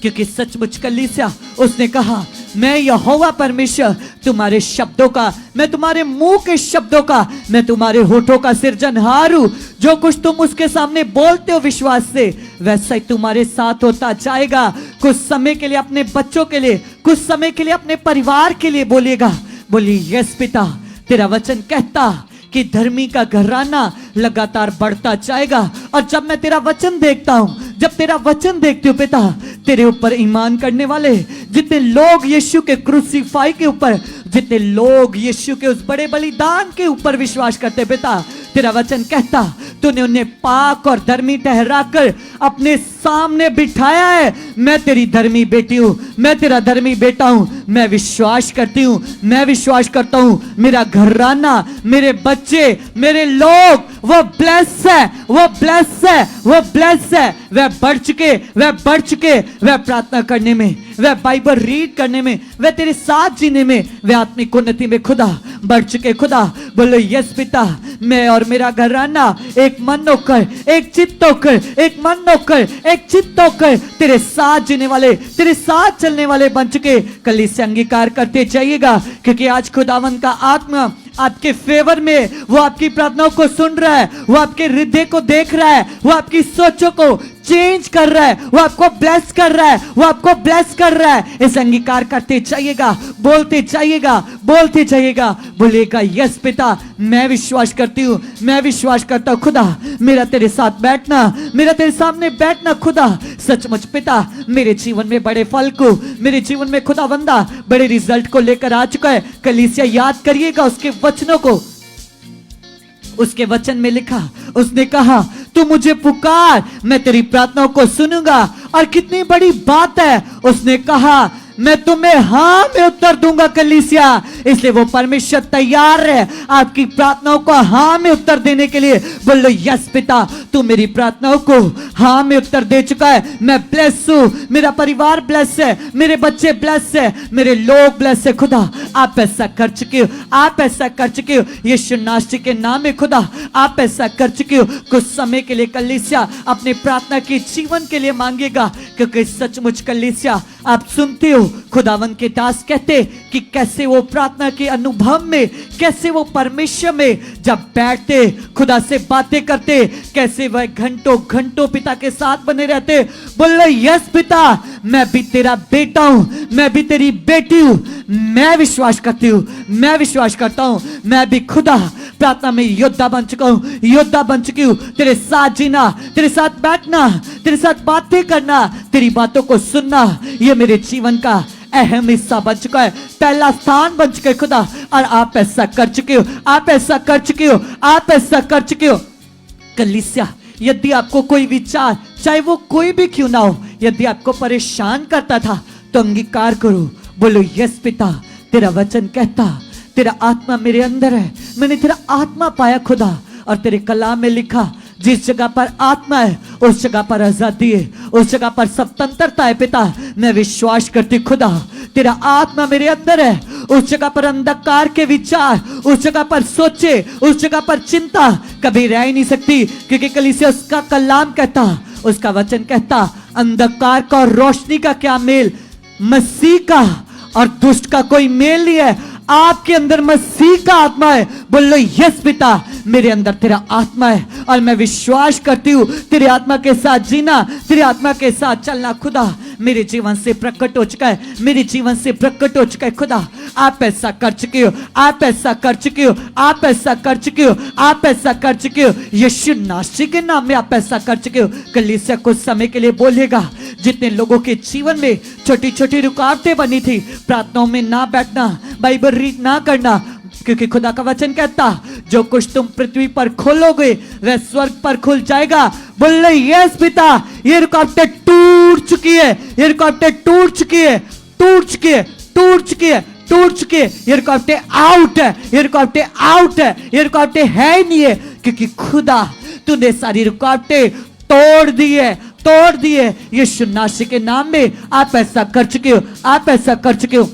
क्योंकि सचमुच कलीसिया उसने कहा मैं यहोवा परमेश्वर तुम्हारे शब्दों का, मैं तुम्हारे मुंह के शब्दों का, मैं तुम्हारे होठों का सृजनहार हूं। जो कुछ तुम उसके सामने बोलते हो विश्वास से, वैसा ही तुम्हारे साथ होता जाएगा। कुछ समय के लिए अपने बच्चों के लिए, कुछ समय के लिए अपने परिवार के लिए बोलिएगा। बोलिए यस पिता तेरा वचन कहता कि धर्मी का घराना लगातार बढ़ता जाएगा। और जब मैं तेरा वचन देखता हूं, जब तेरा वचन देखती हूं पिता, तेरे ऊपर ईमान करने वाले जितने लोग यीशु के क्रूसीफाई के ऊपर, जितने लोग यीशु के उस बड़े बलिदान के ऊपर विश्वास करते पिता, तेरा वचन कहता तूने उन्हें पाक और धर्मी ठहराकर अपने सामने बिठाया है। मैं तेरी धर्मी बेटी हूं, मैं तेरा धर्मी बेटा हूं। मैं विश्वास करती हूं, मैं विश्वास करता हूं मेरा घराना, मेरे बच्चे, मेरे लोग वो ब्लेस है, वो ब्लेस है, वो ब्लेस है। वह बढ़ चुके, वह बढ़ चुके, वह प्रार्थना करने में, वह बाइबल रीड करने में, वह तेरे साथ जीने में, वह आत्मिक उन्नति में खुदा बढ़ चुके। खुदा बोलो यस पिता मैं और मेरा घराना एक मन होकर, एक चित्त होकर, एक मन होकर, एक चित्त होकर तेरे साथ जीने वाले, तेरे साथ चलने वाले बन चुके। कलीसिया अंगीकार करते जाइएगा, क्योंकि आज खुदावन का आत्मा आपके फेवर में, वो आपकी प्रार्थनाओं को सुन रहा है, वो आपके हृदय को देख रहा है, वो आपकी सोचों को चेंज कर रहा है, वो आपको ब्लेस कर रहा है, वो आपको ब्लेस कर रहा है। इस अंगीकार करते जाइएगा, बोलते जाइएगा, बोलते जाइएगा। बोलेगा यस पिता मैं विश्वास करती हूँ, मैं विश्वास करता हूँ खुदा मेरा तेरे साथ बैठना, मेरा तेरे सामने बैठना खुदा सचमुच पिता मेरे जीवन में बड़े फल को, मेरे जीवन में खुदा बंदा बड़े रिजल्ट को लेकर आ चुका है। कलीसिया याद करिएगा उसके वचनों को, उसके वचन में लिखा, उसने कहा तू मुझे पुकार मैं तेरी प्रार्थनाओं को सुनूंगा। और कितनी बड़ी बात है, उसने कहा मैं तुम्हें हाँ में उत्तर दूंगा। कलीसिया इसलिए वो परमेश्वर तैयार है आपकी प्रार्थनाओं को हाँ में उत्तर देने के लिए। बोलो यस पिता तू मेरी प्रार्थनाओं को हाँ में उत्तर दे चुका है। मैं ब्लेस हूं, मेरा परिवार ब्लेस है, मेरे बच्चे ब्लेस है, मेरे लोग ब्लेस है। खुदा आप ऐसा कर चुके हो, आप ऐसा कर चुके हो यीशु नासरी के नाम में खुदा आप ऐसा कर चुके हो। कुछ समय के लिए कलीसिया अपने प्रार्थना के जीवन के लिए मांगेगा, क्योंकि सचमुच कलीसिया आप सुनते हो खुदावन के दास कहते कि कैसे वो प्रार्थना के अनुभव में, कैसे वो परमेश्वर में जब बैठते खुदा से बातें करते, कैसे वह घंटों घंटों पिता के साथ बने रहते। बोलो यस पिता मैं भी तेरा बेटा हूं, मैं भी तेरी बेटी हूं। मैं विश्वास करती हूं, मैं विश्वास करता हूं मैं भी खुदा प्रार्थना में योद्धा बन चुका हूं, योद्धा बन चुकी हूं। तेरे साथ जीना, तेरे साथ बैठना, तेरे साथ बातें करना, तेरी बातों को सुनना, ये मेरे जीवन का अहम हिस्सा बन चुका है, पहला स्थान बन चुका है खुदा। और आप ऐसा कर चुके हो, आप ऐसा कर चुके हो, आप ऐसा कर चुके हो। कलीसिया यदि आपको कोई विचार चाहे वो कोई भी क्यों ना हो, यदि आपको परेशान करता था तो अंगीकार करो। बोलो यस पिता तेरा वचन कहता तेरा आत्मा मेरे अंदर है, मैंने तेरा आत्मा पाया खुदा। और तेरे कलाम में लिखा जिस जगह पर आत्मा है उस जगह पर आजादी है, उस जगह पर स्वतंत्रता है पिता। मैं विश्वास करती खुदा तेरा आत्मा मेरे अंदर है, उस जगह पर अंधकार के विचार, उस जगह पर सोचे, उस जगह पर चिंता कभी रह ही नहीं सकती, क्योंकि कलीसिया उसका कलाम कहता, उसका वचन कहता, अंधकार का और रोशनी का क्या मेल, मसीह का और दुष्ट का कोई मेल नहीं है। आपके अंदर मसीह का आत्मा है। बोल लो यस पिता, मेरे अंदर तेरा आत्मा है और मैं विश्वास करती हूँ तेरे आत्मा के साथ जीना, तेरे आत्मा के साथ चलना खुदा मेरे जीवन से प्रकट हो चुका है, मेरे जीवन से प्रकट हो चुका है। खुदा आप ऐसा कर चुके हो, आप ऐसा कर चुके हो, आप ऐसा कर चुके हो, आप ऐसा कर चुके हो, यीशु नासरी के नाम में आप ऐसा कर चुके हो। कलीसिया कुछ समय के लिए बोलेगा, जितने लोगों के जीवन में छोटी छोटी रुकावटें बनी थी, प्रार्थनाओं में ना बैठना, बाइबल रीड ना करना, क्योंकि खुदा का वचन कहता जो कुछ तुम पृथ्वी पर खोलोगे वह स्वर्ग पर खुल जाएगा। बोल रहे यस पिता, ये रुकावटें टूट चुकी है, ये रुकावटें टूट चुकी है, टूट चुकी है, टूट चुकी है, टूट चुकी है, ये रुकावटें आउट है, ये रुकावटें आउट है, ये रुकावटें है ही नहीं है, क्योंकि खुदा तूने सारी रुकावटें तोड़ दी है, तोड़ दी है। यीशु नासरी के नाम में आप ऐसा कर चुके हो, आप ऐसा कर चुके हो।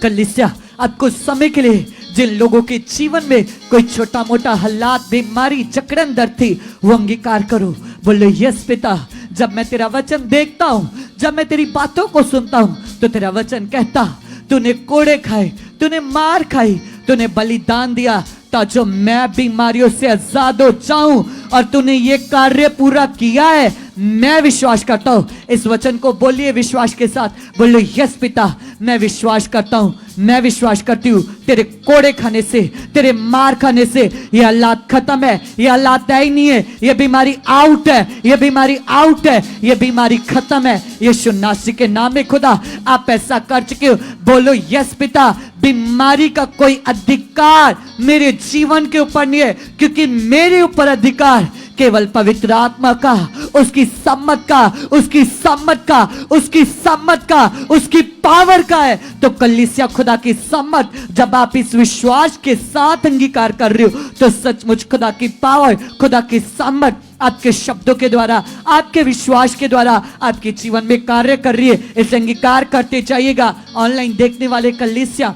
कलीसिया अब कुछ समय के लिए जिन लोगों के जीवन में कोई छोटा मोटा हालात, बीमारी, जकड़न दर्द थी, वो अंगीकार करो। बोलो यस पिता, जब मैं तेरा वचन देखता हूं, जब मैं तेरी बातों को सुनता हूं, तो तेरा वचन कहता तूने कोड़े खाए, तूने मार खाई, तूने बलिदान दिया ताकि मैं बीमारियों से आजाद हो जाऊं, और तूने ये कार्य पूरा किया है। मैं विश्वास करता हूं। इस वचन को बोलिए विश्वास के साथ, बोलो यस पिता, मैं विश्वास करता हूं, मैं विश्वास करती हूं तेरे कोड़े खाने से, तेरे मार खाने से ये हालात खत्म है, ये हालात है ही नहीं है, ये बीमारी आउट है, ये बीमारी आउट है, ये बीमारी खत्म है। यीशु नासरी के नाम में खुदा आप ऐसा कर चुके हो। बोलो यस पिता, बीमारी का कोई अधिकार मेरे जीवन के ऊपर नहीं है, क्योंकि मेरे ऊपर अधिकार केवल पवित्र आत्मा का, उसकी सम्मत का, उसकी सम्मत का, उसकी सम्मत का, उसकी पावर का है। तो कलीसिया खुदा की सम्मत जब आप इस विश्वास के साथ अंगीकार कर रहे हो, तो सचमुच खुदा की पावर, खुदा की सम्मत आपके शब्दों के द्वारा, आपके विश्वास के द्वारा आपके जीवन में कार्य कर रही है। इसे अंगीकार करते जाइएगा। ऑनलाइन देखने वाले कलीसिया,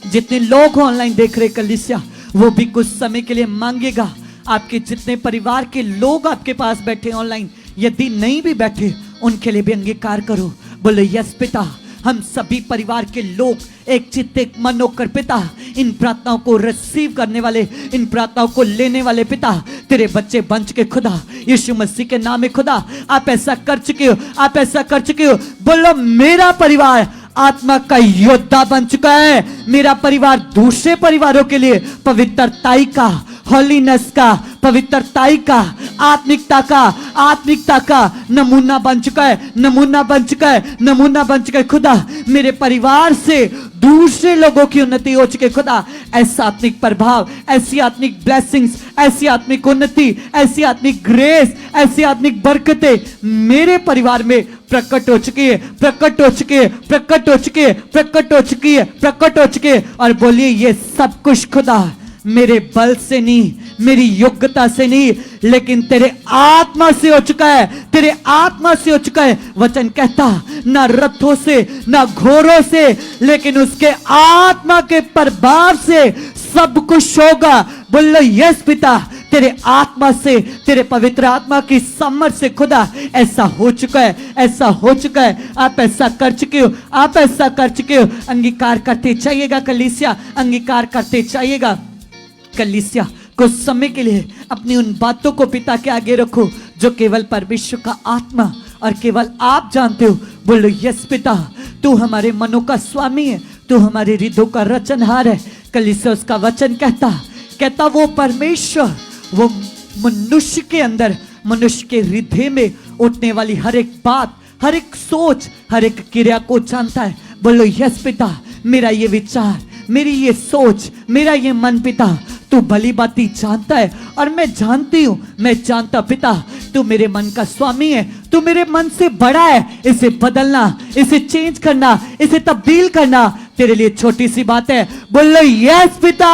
जितने लोग ऑनलाइन देख रहे कलीसिया, वो भी कुछ समय के लिए मांगेगा। आपके जितने परिवार के लोग आपके पास बैठे ऑनलाइन, यदि नहीं भी बैठे, उनके लिए भी अंगीकार करो। बोलो यस पिता, हम सभी परिवार के लोग एक चित्त एक मन होकर पिता इन प्रार्थनाओं को रिसीव करने वाले, इन प्रार्थनाओं को लेने वाले पिता तेरे बच्चे बन चुके खुदा, यीशु मसीह के नाम में खुदा आप ऐसा कर चुके हो, आप ऐसा कर चुके हो। बोलो मेरा परिवार आत्मा का योद्धा बन चुका है, मेरा परिवार दूसरे परिवारों के लिए पवित्रताई का, हॉलीनेस का, पवित्रताई का, आत्मिकता का नमूना बन चुका है, नमूना बन चुका है, नमूना बन चुका है। खुदा मेरे परिवार से दूसरे लोगों की उन्नति हो चुकी है। खुदा ऐसा आत्मिक प्रभाव, ऐसी आत्मिक ब्लेसिंग्स, ऐसी आत्मिक उन्नति, ऐसी आत्मिक ग्रेस, ऐसी आत्मिक बरकतें मेरे परिवार में प्रकट हो चुकी है, प्रकट हो चुकी है, प्रकट हो चुकी है, प्रकट हो चुकी है, प्रकट हो चुकी है। और बोलिए ये सब कुछ खुदा मेरे बल से नहीं, मेरी योग्यता से नहीं, लेकिन तेरे आत्मा से हो चुका है, तेरे आत्मा से हो चुका है। वचन कहता ना रथों से ना घोड़ों से, लेकिन उसके आत्मा के प्रभाव से सब कुछ होगा। बोलो यस पिता, तेरे आत्मा से, तेरे पवित्र आत्मा की सामर्थ से खुदा ऐसा हो चुका है, ऐसा हो चुका है। आप ऐसा कर चुके हो, आप ऐसा कर चुके हो। अंगीकार करते चाहिएगा कलीसिया, अंगीकार करते चाहिएगा कलीसिया। कुछ समय के लिए अपनी उन बातों को पिता के आगे रखो जो केवल परमेश्वर का आत्मा और केवल आप जानते हो। बोलो यस पिता, तू हमारे मनों का स्वामी है, तू हमारे हृदयों का रचनहार है। कलीसिया उसका वचन कहता वो परमेश्वर, वो मनुष्य के अंदर, मनुष्य के हृदय में उठने वाली हर एक बात, हर एक सोच, हर एक क्रिया को जानता है। बोलो यस पिता, मेरा ये विचार, मेरी ये सोच, मेरा ये मन पिता तू भली बाती जानता है। और मैं जानती हूं, मैं जानता पिता तू मेरे मन का स्वामी है, तू मेरे मन से बड़ा है। इसे बदलना, इसे चेंज करना, इसे तब्दील करना तेरे लिए छोटी सी बात है। बोलो यस पिता,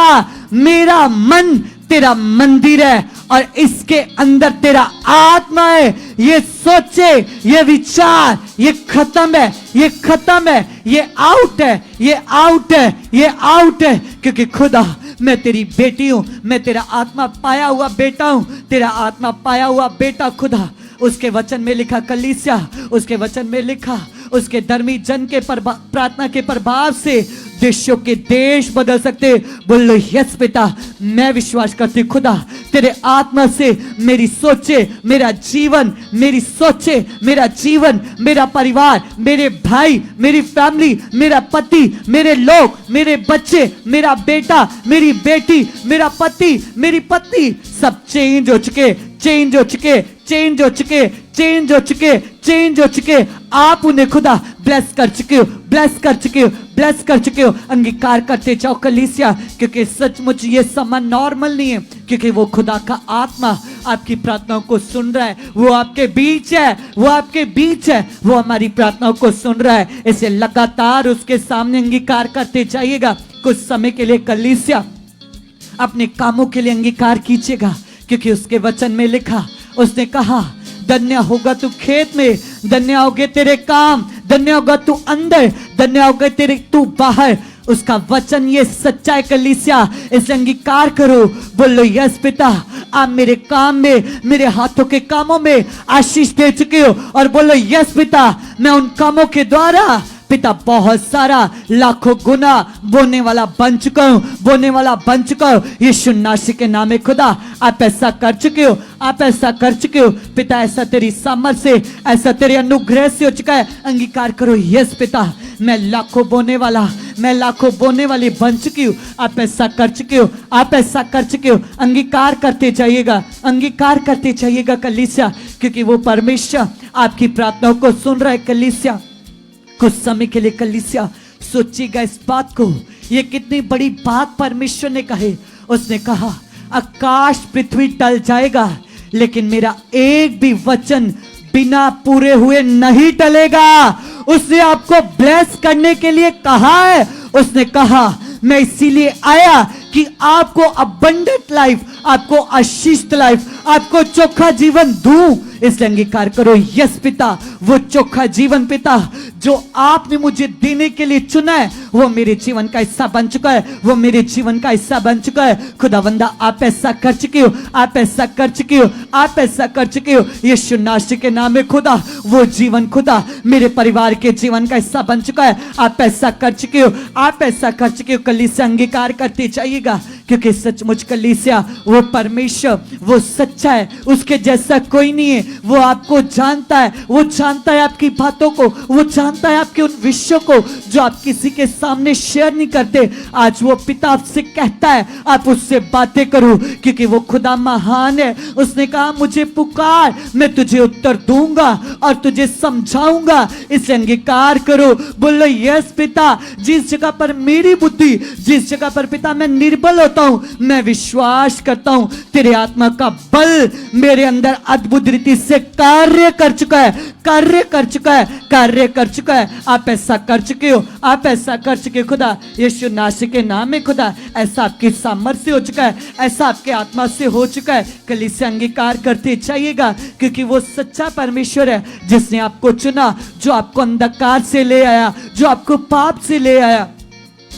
मेरा मन तेरा मंदिर है और इसके अंदर तेरा आत्मा है, ये सोचे, ये विचार, ये खत्म है, ये खत्म है, ये आउट है, ये आउट है, ये आउट है। क्योंकि खुदा मैं तेरी बेटी हूं, मैं तेरा आत्मा पाया हुआ बेटा हूं, तेरा आत्मा पाया हुआ बेटा खुदा। उसके वचन में लिखा कलीसिया, उसके वचन में लिखा उसके धर्मी जन के प्रार्थना के प्रभाव से देशों के देश बदल सकते। बोलो यस पिता, मैं विश्वास करती खुदा तेरे आत्मा से मेरी सोचे, मेरा जीवन, मेरी सोचे, मेरा जीवन, मेरा परिवार, मेरे भाई, मेरी फैमिली, मेरा पति, मेरे लोग, मेरे बच्चे, मेरा बेटा, मेरी बेटी, मेरा पति, मेरी पत्नी, सब चेंज हो चुके, चेंज हो चुके, चेंज हो चुके, चेंज हो चुके, चेंज हो चुके। आप उन्हें खुदा ब्लेस कर चुके हो, ब्लेस कर चुके हो, ब्लेस कर चुके हो। अंगीकार करते जाओ कलीसिया, क्योंकि सचमुच ये समय नॉर्मल नहीं है, क्योंकि वो खुदा का आत्मा आपकी प्रार्थनाओं को सुन रहा है, वो आपके बीच है, वो आपके बीच है, वो हमारी प्रार्थनाओं को सुन रहा है। इसे लगातार उसके सामने अंगीकार करते जाइएगा। कुछ समय के लिए कलीसिया अपने कामों के लिए अंगीकार कीजिएगा, क्योंकि उसके वचन में लिखा, उसने कहा धन्य होगा तू खेत में, धन्य होगे तेरे काम, धन्य होगा तू अंदर, धन्य होगा तेरे तू बाहर। उसका वचन ये सच्चाई कलीसिया, इसे अंगीकार करो। बोलो यस पिता, आप मेरे काम में, मेरे हाथों के कामों में आशीष दे चुके हो। और बोलो यस पिता, मैं उन कामों के द्वारा पिता बहुत सारा लाखों गुना बोने वाला बन चुका हूं, बोने वाला बन चुका हूं। यीशु नासरी के नाम में खुदा आप ऐसा कर चुके हो, आप ऐसा कर चुके हो पिता। ऐसा तेरी सामर्थ से, ऐसा तेरे अनुग्रह से हो चुका है। अंगीकार करो, यस पिता, मैं लाखों बोने वाला, मैं लाखों बोने वाली बन चुकी हूँ। आप ऐसा कर चुके हो, आप ऐसा कर चुके हो। अंगीकार करते जाइएगा, अंगीकार करते जाइएगा कलीसिया, क्योंकि वो परमेश्वर आपकी प्रार्थनाओं को सुन रहा है कलीसिया। कुछ समय के लिए कलीसिया सोचिएगा इस बात को, ये कितनी बड़ी बात परमेश्वर ने कही। उसने कहा आकाश पृथ्वी टल जाएगा, लेकिन मेरा एक भी वचन बिना पूरे हुए नहीं टलेगा। उसने आपको ब्लेस करने के लिए कहा है। उसने कहा मैं इसीलिए आया कि आपको अबंडेंट लाइफ, आपको आशीषित लाइफ, आपको चोखा जीवन दूं। इसलिए अंगीकार करो, यस पिता, वो चोखा जीवन पिता जो आपने मुझे देने के लिए चुना है, वो मेरे जीवन का हिस्सा बन चुका है, वो मेरे जीवन का हिस्सा बन चुका है। खुदावंदा आप ऐसा कर चुके हो, आप ऐसा कर चुके हो, आप ऐसा कर चुके हो। यीशु नासरी के नाम में खुदा वो जीवन खुदा मेरे परिवार के जीवन का हिस्सा बन चुका है। आप ऐसा कर चुके हो, आप ऐसा कर चुके हो। कलीसिया अंगीकार करते जाइएगा, क्योंकि सचमुच कलीसिया वो परमेश्वर वो सच्चा है, उसके जैसा कोई नहीं है। वो आपको जानता है, वो जानता है आपकी बातों को, वो जानता है आपके उन विषयों को जो आप किसी के सामने शेयर नहीं करते। आज वो पिता आपसे कहता है आप उससे बातें करो, क्योंकि वो खुदा महान है। उसने कहा मुझे पुकार, मैं तुझे उत्तर दूंगा और तुझे समझाऊंगा। इसे अंगीकार करो, बोलो यस पिता, जिस जगह पर मेरी बुद्धि, जिस जगह पर पिता मैं निर्बल होता हूं, मैं विश्वास करता हूं तेरे आत्मा का बल मेरे अंदर अद्भुत रीति से कार्य कर चुका है, कार्य कर चुका है, कार्य कर चुका है। आप ऐसा कर चुके हो, आप ऐसा कर चुके हो। खुदा यीशु नासरी के नाम में खुदा ऐसा आपकी सामर्थ्य से हो चुका है, ऐसा आपके आत्मा से हो चुका है। कलीसिया अंगीकार करते चाहिएगा, क्योंकि वो सच्चा परमेश्वर है जिसने आपको चुना, जो आपको अंधकार से ले आया, जो आपको पाप से ले आया।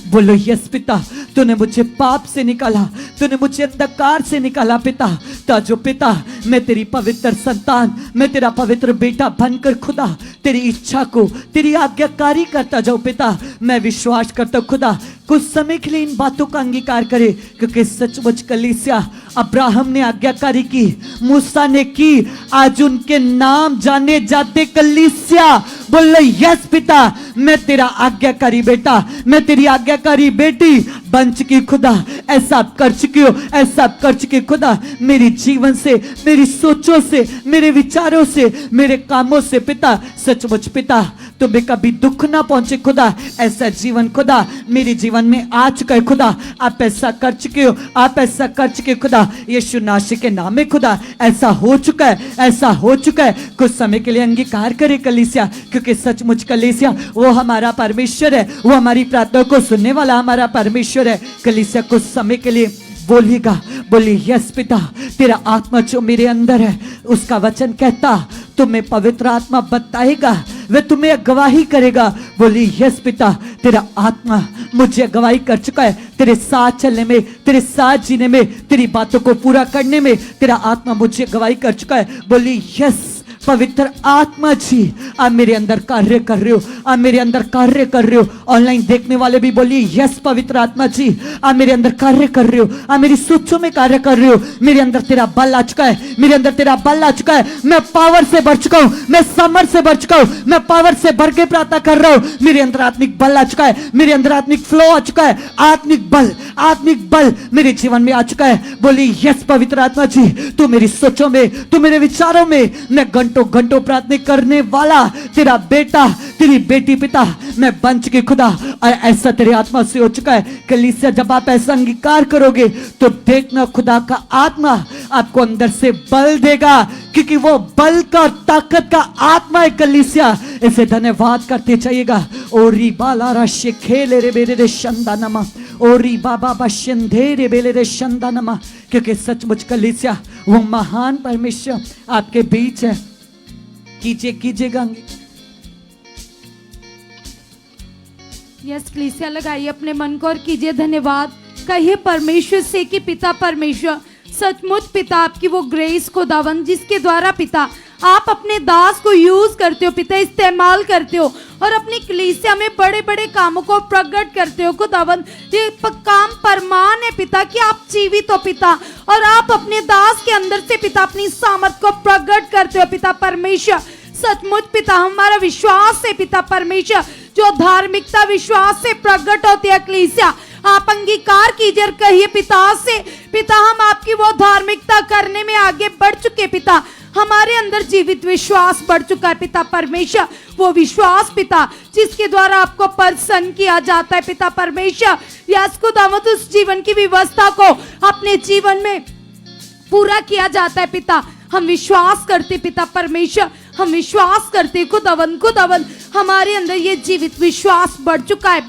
बोलो यस पिता, तूने मुझे पाप से निकाला, तूने मुझे अंधकार से निकाला पिता। ताजो पिता, मैं तेरी पवित्र संतान, मैं तेरा पवित्र बेटा बनकर खुदा तेरी इच्छा को, तेरी आज्ञाकारी करता जाऊं पिता। मैं विश्वास करता हूं खुदा कुछ समय के लिए इन बातों का अंगीकार करे, क्योंकि सचमुच कलीसिया अब्राहम ने आज्ञाकारी की, मूसा ने की, आज उनके नाम जाने जाते कलीसिया। बोल यस पिता, मैं तेरा आज्ञाकारी बेटा, मैं तेरी आज्ञाकारी बेटी बन चुकी खुदा। ऐसा आप कर चुके हो, ऐसा आप कर चुके खुदा। मेरे जीवन से, मेरी सोचों से, मेरे विचारों से, मेरे कामों से पिता, सचमुच पिता तुम्हें कभी दुख ना पहुंचे खुदा। ऐसा जीवन खुदा मेरे जीवन में आ चुका है खुदा। आप ऐसा कर चुके हो, आप ऐसा कर चुके खुदा। यीशु नासरी के नाम में खुदा ऐसा हो चुका है, ऐसा हो चुका है। कुछ समय के लिए अंगीकार करे कलीसिया, क्योंकि सचमुच कलीसिया वो हमारा परमेश्वर है, वो हमारी प्रार्थना को सुनने वाला हमारा परमेश्वर है। कलीसिया कुछ समय के लिए बोलिएगा, बोलिए यस पिता, तेरा आत्मा जो मेरे अंदर है उसका वचन कहता, तुम्हें पवित्र आत्मा बताएगा, वह तुम्हें गवाही करेगा। बोली यस पिता, तेरा आत्मा मुझे गवाही कर चुका है, तेरे साथ चलने में, तेरे साथ जीने में, तेरी बातों को पूरा करने में तेरा आत्मा मुझे गवाही कर चुका है। बोली यस पवित्र आत्मा जी, आप मेरे अंदर कार्य कर रहे हो, आप मेरे अंदर कार्य कर रहे हो। ऑनलाइन देखने वाले भी बोलिए यस पवित्र आत्मा जी, आप मेरे अंदर कार्य कर रहे हो, आप मेरी सोचों में कार्य कर रहे हो। मेरे अंदर तेरा बल आ चुका है, मेरे अंदर तेरा बल आ चुका है, मैं पावर से भर चुका हूं, मैं समर्थ से भर चुका हूं, मैं पावर से भर के प्रार्थना कर रहा हूं। मेरे अंदर आत्मिक बल आ चुका है, मेरे अंदर आत्मिक फ्लो आ चुका है, आत्मिक बल मेरे जीवन में आ चुका है। बोली यस पवित्र आत्मा जी, तू मेरी सोचों में, तू मेरे विचारों में, मैं घंटों घंटों प्रार्थना करने वाला तेरा बेटा, तेरी बेटी पिता मैं बन चुके खुदा। और ऐसा तेरे आत्मा से हो चुका है। कलीसिया, जब आप ऐसा अंगीकार करोगे तो देखना खुदा का आत्मा आपको अंदर से बल देगा, क्योंकि वो बल का ताकत का आत्मा है। कलीसिया, इसे धन्यवाद करते चाहिएगा। ओरी बाला राशि खेले रे बेरे रे शंदा नमा, ओरी बाबा बशंधे रे बेले रे शंदा नमा, क्योंकि सचमुच कलीसिया वो महान परमेश्वर आपके बीच है। कीजिएगा। यस कलीसिया, लगाइए अपने मन को और कीजिए धन्यवाद। कहिए परमेश्वर से कि पिता परमेश्वर, सचमुच पिता आपकी वो ग्रेस खुदावन जिसके द्वारा पिता आप अपने दास को यूज करते हो पिता, इस्तेमाल करते हो और अपनी कलीसिया में बड़े बड़े कामों को प्रकट करते हो खुदावन। ये काम परमान है पिता कि आप जीवित हो पिता, और आप अपने दास के अंदर से पिता अपनी सामर्थ को प्रकट करते हो पिता परमेश्वर। सचमुच पिता हमारा विश्वास है पिता परमेश्वर, जो धार्मिकता विश्वास से प्रकट होती है कलीसिया, आप अंगीकार कीजिए और कहिए पिता से, पिता हम आपकी वो धार्मिकता करने में आगे बढ़ चुके पिता, हमारे अंदर जीवित विश्वास बढ़ चुका है पिता परमेश्वर। वो विश्वास पिता जिसके द्वारा आपको प्रसन्न किया जाता है पिता परमेश्वर। यस खुदावंद, उस जीवन की व्यवस्था को अपने जीवन में पूरा किया जाता है पिता। हम विश्वास करते पिता परमेश्वर, हम विश्वास करते खुदावंद हमारे अंदर ये जीवित विश्वास बढ़ चुका है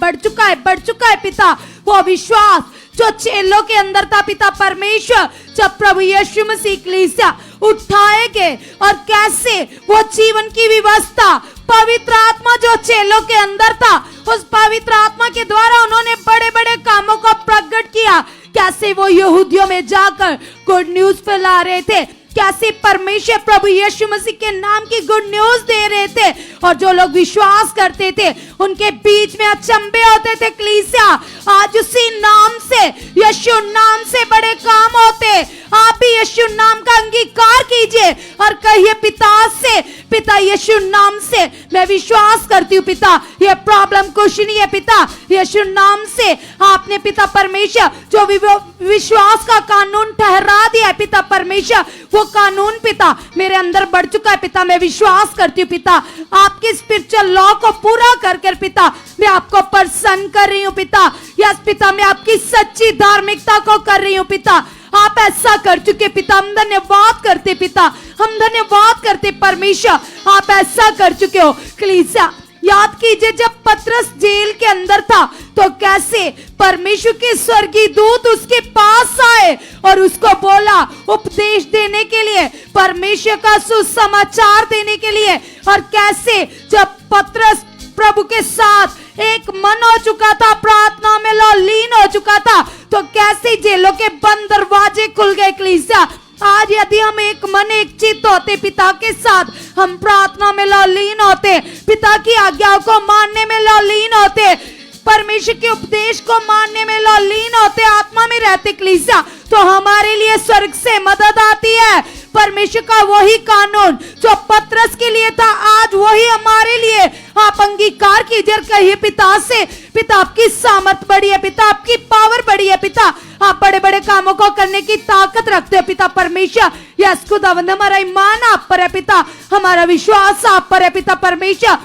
पिता। वो विश्वास जो चेलों के अंदर था पिता परमेश्वर, जब प्रभु यीशु मसीह कलीसिया उठाए गए और कैसे वो जीवन की व्यवस्था पवित्र आत्मा जो चेलों के अंदर था, उस पवित्र आत्मा के द्वारा उन्होंने बड़े बड़े कामों को प्रकट किया। कैसे वो यहूदियों में जाकर गुड न्यूज फैला रहे थे, कैसे परमेश्वर प्रभु यीशु मसीह के नाम की गुड न्यूज दे रहे थे, और जो लोग विश्वास करते थे उनके बीच में अचंभे होते थे। कलीसिया, आज उसी नाम से, यीशु नाम से बड़े काम होते। आप भी यीशु नाम का अंगीकार कीजिए और कहिए पिता से, पिता यीशु नाम से मैं विश्वास करती हूँ पिता, ये प्रॉब्लम कुछ नहीं है पिता, यीशु नाम से आपने पिता परमेश्वर जो विश्वास का कानून ठहरा दिया है पिता परमेश्वर, वो कानून पिता मेरे अंदर बढ़ चुका है पिता। मैं विश्वास करती हूँ पिता, आपके स्पिरिचुअल लॉ को पूरा कर पिता मैं आपको प्रसन्न कर रही हूँ पिता। यस पिता, मैं आपकी सच्ची धार्मिकता को कर रही हूँ पिता। आप ऐसा कर चुके पिता, हम धन्यवाद करते पिता, हम धन्यवाद करते परमेश्वर, आप ऐसा कर चुके हो। कलीसिया, याद कीजिए जब पतरस जेल के अंदर था तो कैसे परमेश्वर के स्वर्गीय दूत उसके पास आए और उसको बोला उपदेश देने के लिए, परमेश्वर का सुसमाचार देने के लिए। और कैसे जब पतरस प्रभु के साथ एक मन हो चुका था, प्रार्थना में लीन हो चुका था, तो कैसे जेलों के बंद दरवाजे खुल गए। कलीसिया, आज यदि हम एक मन एक चित्त होते पिता के साथ, हम प्रार्थना में लीन होते, पिता की आज्ञाओं को मानने में लीन होते, परमेश्वर के उपदेश को मानने में लीन होते, आत्मा में रहते कलीसिया, तो हमारे लिए स्वर्ग से मदद आती है। परमेश्वर का वही कानून जो पतरस के लिए था, आज वही हमारे लिए। आप अंगीकार कीजिए, कहिए पिता से, पिता आपकी सामर्थ बड़ी है पिता, आपकी पावर बड़ी है पिता, आप बड़े बड़े कामों को करने की ताकत रखते हो पिता परमेश्वर। यस खुदावंद, हमारा ईमान आप पर है पिता, हमारा विश्वास आप पर है पिता परमेश्वर।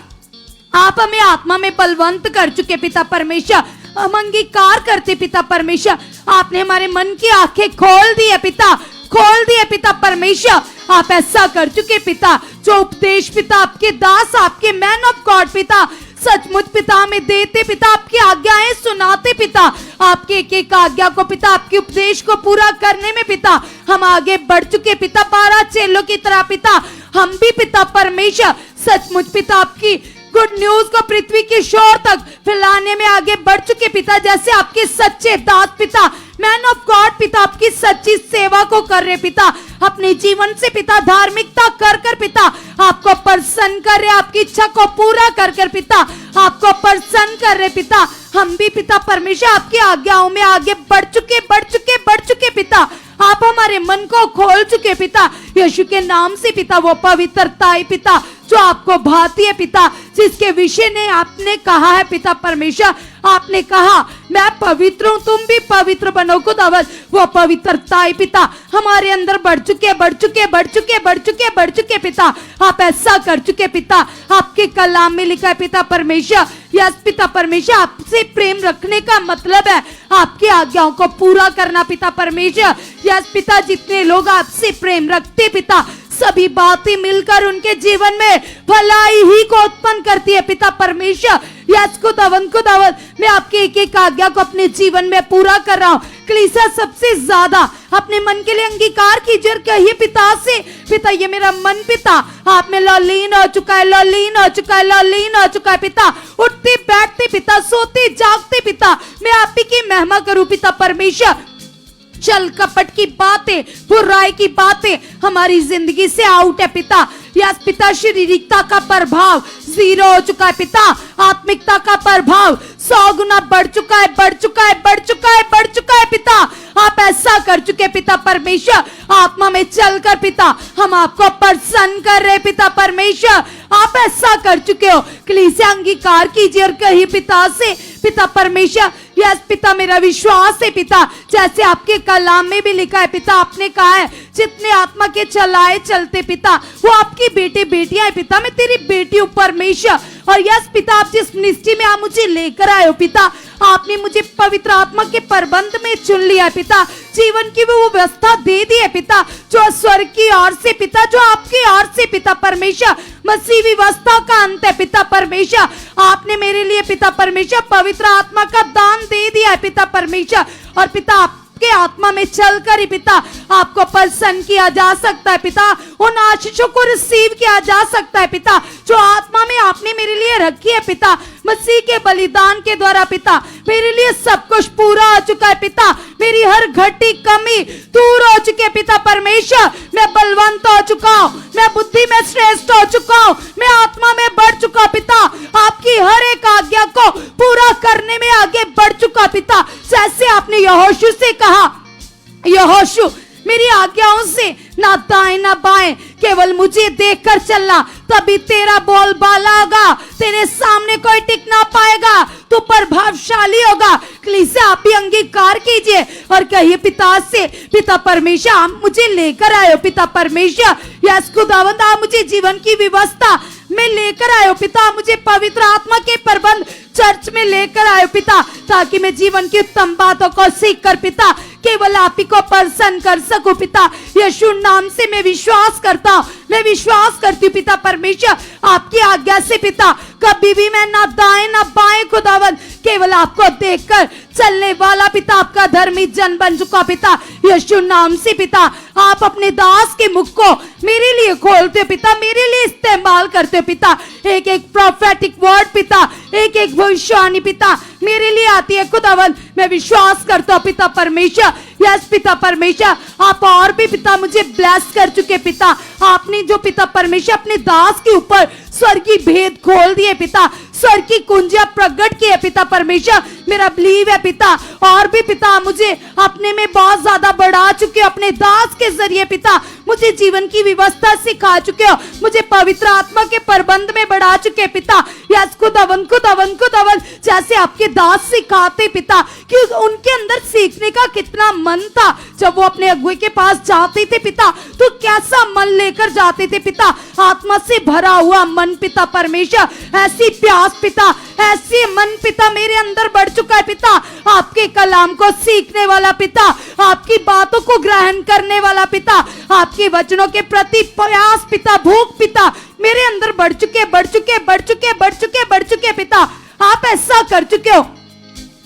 आप हमें आत्मा में बलवंत कर चुके पिता परमेश्वर, हम अंगीकार करते पिता परमेश्वर। आपने हमारे मन की आंखें खोल दी है पिता, खोल दिए पिता परमेश्वर। आप ऐसा कर चुके पिता, जो उपदेश पिता आपके दास, आपके मैन ऑफ गॉड पिता सचमुच पिता हमें देते पिता, आपकी आज्ञाएं सुनाते पिता, आपके एक एक आज्ञा को पिता, आपके उपदेश को पूरा करने में पिता हम आगे बढ़ चुके पिता। 12 चेलों की तरह पिता हम भी पिता परमेश्वर सचमुच पिता आपकी गुड न्यूज को पृथ्वी के शोर तक फैलाने में आगे बढ़ चुके पिता। जैसे आपके सच्चे दास पिता, मैन ऑफ गॉड पिता, आपकी सच्ची सेवा को कर रहे पिता, अपने जीवन से पिता धार्मिकता कर कर पिता आपको प्रसन्न कर रहे, आपकी इच्छा को पूरा कर कर पिता आपको प्रसन्न कर रहे पिता। हम भी पिता परमेश्वर आपकी आज्ञाओं में आगे बढ़ चुके पिता। आप हमारे मन को खोल चुके पिता, यीशु के नाम से पिता। वो पवित्रता है पिता जो आपको भाती है पिता, जिसके विषय ने आपने कहा है पिता परमेश्वर, आपने कहा मैं पवित्र हूं तुम भी पवित्र बनो खुदावंद। वो पवित्रता है पिता हमारे अंदर बढ़ चुके पिता। आप ऐसा कर चुके पिता, आपके कलाम में लिखा है पिता परमेश्वर, यस पिता परमेश्वर, आपसे प्रेम रखने का मतलब है आपकी आज्ञाओं को पूरा करना पिता परमेश्वर। यस पिता, जितने लोग आपसे प्रेम रखते पिता, सभी बातें मिलकर उनके जीवन में भलाई ही को उत्पन्न करती है पिता परमेश्वर। यस खुदावंद, मैं आपके एक एक आज्ञा को अपने जीवन में पूरा कर रहा हूँ। कलीसिया सबसे ज्यादा अपने मन के लिए अंगीकार कीजिए और कहिए पिता से, पिता ये मेरा मन पिता आप में लौलीन हो चुका है पिता। उठते बैठते पिता, सोते जागते पिता मैं आप ही की महिमा करूं पिता परमेश्वर। छल कपट की बातें, बुराई की बातें हमारी जिंदगी से आउट है पिता। यस पिता, शारीरिकता का प्रभाव 0 हो चुका है पिता, आत्मिकता का प्रभाव 100 गुना बढ़ चुका है पिता। आप ऐसा कर चुके पिता परमेश्वर, आत्मा में चलकर पिता हम आपको प्रसन्न कर रहे पिता परमेश्वर। आप ऐसा कर चुके हो। कलीसिया अंगीकार कीजिए और कहिए पिता से, पिता परमेश्वर, यस पिता मेरा विश्वास है पिता, जैसे आपके कलाम में भी लिखा है पिता, आपने कहा है जितने आत्मा के चलाए चलते पिता वो आपकी बेटे बेटियां है पिता। मैं तेरी बेटी हूं परमेश्वर। और यस पिता, आप जिस मिनिस्ट्री में आप मुझे लेकर आए हो पिता, आपने मुझे पवित्र आत्मा के प्रबंध में चुन लिया है पिता। जीवन की वो व्यवस्था दे दी है पिता जो स्वर्ग की ओर से पिता, जो आपकी ओर से पिता परमेश्वर, मसीह व्यवस्था का अंत है पिता परमेश्वर। आपने मेरे लिए पिता परमेश्वर पवित्र आत्मा का दान दे दिया है पिता परमेश्वर। और पिता के आत्मा में चलकर ही पिता आपको प्रसन्न किया जा सकता है पिता, उन आशीषों को रिसीव किया जा सकता है पिता जो आत्मा में आपने मेरे लिए रखी है पिता। मसीह के बलिदान के द्वारा पिता मेरे लिए सब कुछ पूरा हो चुका है पिता। मेरी हर घटी कमी दूर हो चुकी है पिता परमेश्वर। मैं बलवंत हो चुका हूँ, मैं बुद्धि में श्रेष्ठ हो चुका हूँ, मैं आत्मा में बढ़ चुका पिता। आपकी हर एक आज्ञा को पूरा करने में आगे बढ़ चुका पिता। जैसे आपने यहोशू से कहा, यहोशू मेरी आज्ञाओं से ना दाएं ना बाएं, केवल मुझे देखकर चलना, तभी तेरा बोलबाला होगा, तेरे सामने कोई टिक ना पाएगा, तू प्रभावशाली होगा। कलीसिया आप भी अंगीकार कीजिए और कहिए पिता से, पिता परमेश्वर आप मुझे लेकर आए हो पिता परमेश्वर। यस खुदावंद, आप मुझे जीवन की व्यवस्था में लेकर आए हो पिता, मुझे पवित्र आत्मा के प्रबंध चर्च में लेकर आए हो पिता, ताकि मैं जीवन की उत्तम बातों को सीख कर पिता केवल आप ही को प्रसन्न कर सकूं पिता। यीशु नाम से मैं विश्वास करता हूं, मैं विश्वास करती हूँ पिता परमेश्वर, आपकी आज्ञा से पिता कभी भी मैं ना दाएं ना बाएं खुदावंद, केवल आपको देखकर चलने वाला पिता आपका धर्मी जन बन चुका पिता। यीशु नाम से पिता आप अपने दास के मुख को मेरे लिए खोलते हो पिता, मेरे लिए इस्तेमाल करते हो पिता। एक एक प्रोफेटिक वर्ड पिता, एक एक भविष्यवाणी पिता मेरे लिए आती है खुदावंद। मैं विश्वास करता हूँ पिता परमेश्वर, यस पिता परमेश्वर आप और भी पिता मुझे ब्लेस कर चुके पिता। आपने जो पिता परमेश्वर अपने दास के ऊपर स्वर्गीय भेद खोल दिए पिता, स्वर्ग की कुंजियां प्रकट की है पिता परमेश्वर। मेरा बिलीव है पिता और भी पिता मुझे अपने में बहुत ज्यादा बढ़ा चुके हो, अपने दास के जरिए पिता मुझे जीवन की व्यवस्था सिखा चुके हो, मुझे पवित्र आत्मा के प्रबंध में बढ़ा चुके पिता। यस खुदावंद खुदावंद खुदावंद, जैसे आपके दास सिखाते पिता कि उनके अंदर सीखने का कितना मन था, जब वो अपने अगुए के पास जाते थे पिता तो कैसा मन लेकर जाते थे पिता, आत्मा से भरा हुआ मन पिता परमेश्वर। ऐसी प्यास पिता, ऐसे मन पिता मेरे अंदर बढ़ चुका है पिता, आपके कलाम को सीखने वाला पिता, आपकी बातों को ग्रहण करने वाला पिता, आपके वचनों के प्रति प्रयास पिता, भूख पिता मेरे अंदर बढ़ चुके पिता, आप ऐसा कर चुके हो।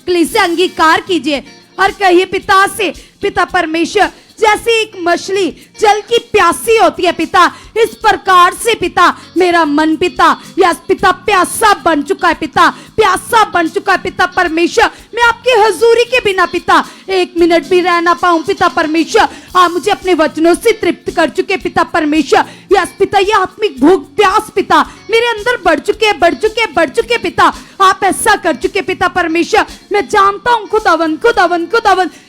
कलीसिया अंगीकार कीजिए और कहिए पिता से, पिता परमेश्वर, जैसे एक मछली जल की प्यासी होती है पिता, इस प्रकार से पिता मेरा मन पिता, यस पिता, प्यासा बन चुका है पिता, प्यासा बन चुका है पिता परमेश्वर। मैं आपकी हजूरी के बिना पिता एक मिनट भी रह ना पाऊं पिता परमेश्वर। आप मुझे अपने वचनों से तृप्त कर चुके पिता परमेश्वर। यस पिता, ये आत्मिक भूख प्यास पिता मेरे अंदर बढ़ चुके पिता, आप ऐसा कर चुके पिता परमेश्वर। मैं जानता हूं खुदावन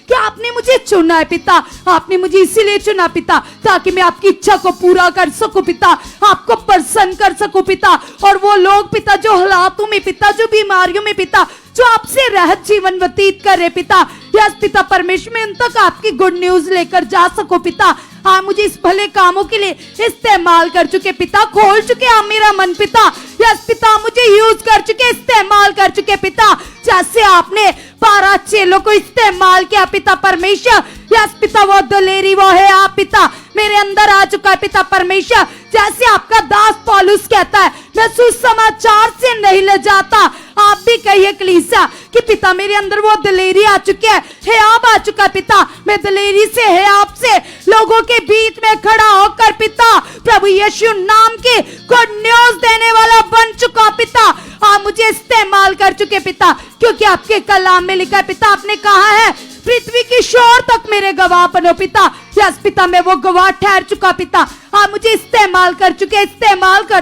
कि आपने मुझे चुना है पिता, आपने मुझे इसीलिए चुना पिता ताकि मैं आपकी इच्छा को पूरा कर सकूं पिता, आपको प्रसन्न कर सकूं पिता। और वो लोग पिता जो हालातों में पिता, जो बीमारियों में पिता, जो आपसे रहत जीवन व्यतीत कर रहे पिता, यस पिता परमेश्वर, मैं उन तक आपकी गुड न्यूज लेकर जा सकूं पिता। आप मुझे इस भले कामों के लिए इस्तेमाल कर चुके पिता, खोल चुके आप मेरा मन पिता, यस पिता, मुझे यूज कर चुके, इस्तेमाल कर चुके पिता, जैसे आपने 12 चेलों को इस्तेमाल किया पिता परमेश्वर। यस पिता, वो दलेरी वो है आप पिता मेरे अंदर आ चुका है पिता परमेश्वर। जैसे आपका दास पौलुस कहता है, मैं सुसमाचार से नहीं ले जाता, आप भी कहिए कलीसिया कि पिता मेरे अंदर वो दलेरी आ चुकी है आप आ चुका पिता। मैं दलेरी से है आपसे लोगों के बीच में खड़ा होकर पिता प्रभु यीशु नाम की गुड न्यूज देने वाला बन चुका पिता। आप मुझे इस्तेमाल कर चुके पिता, क्योंकि आपके कलाम में लिखा है पिता, आपने कहा है पृथ्वी की शोर तक मेरे गवाह बनो पिता। यस पिता, मैं वो गवाह ठहर चुका पिता, आप मुझे इस्तेमाल कर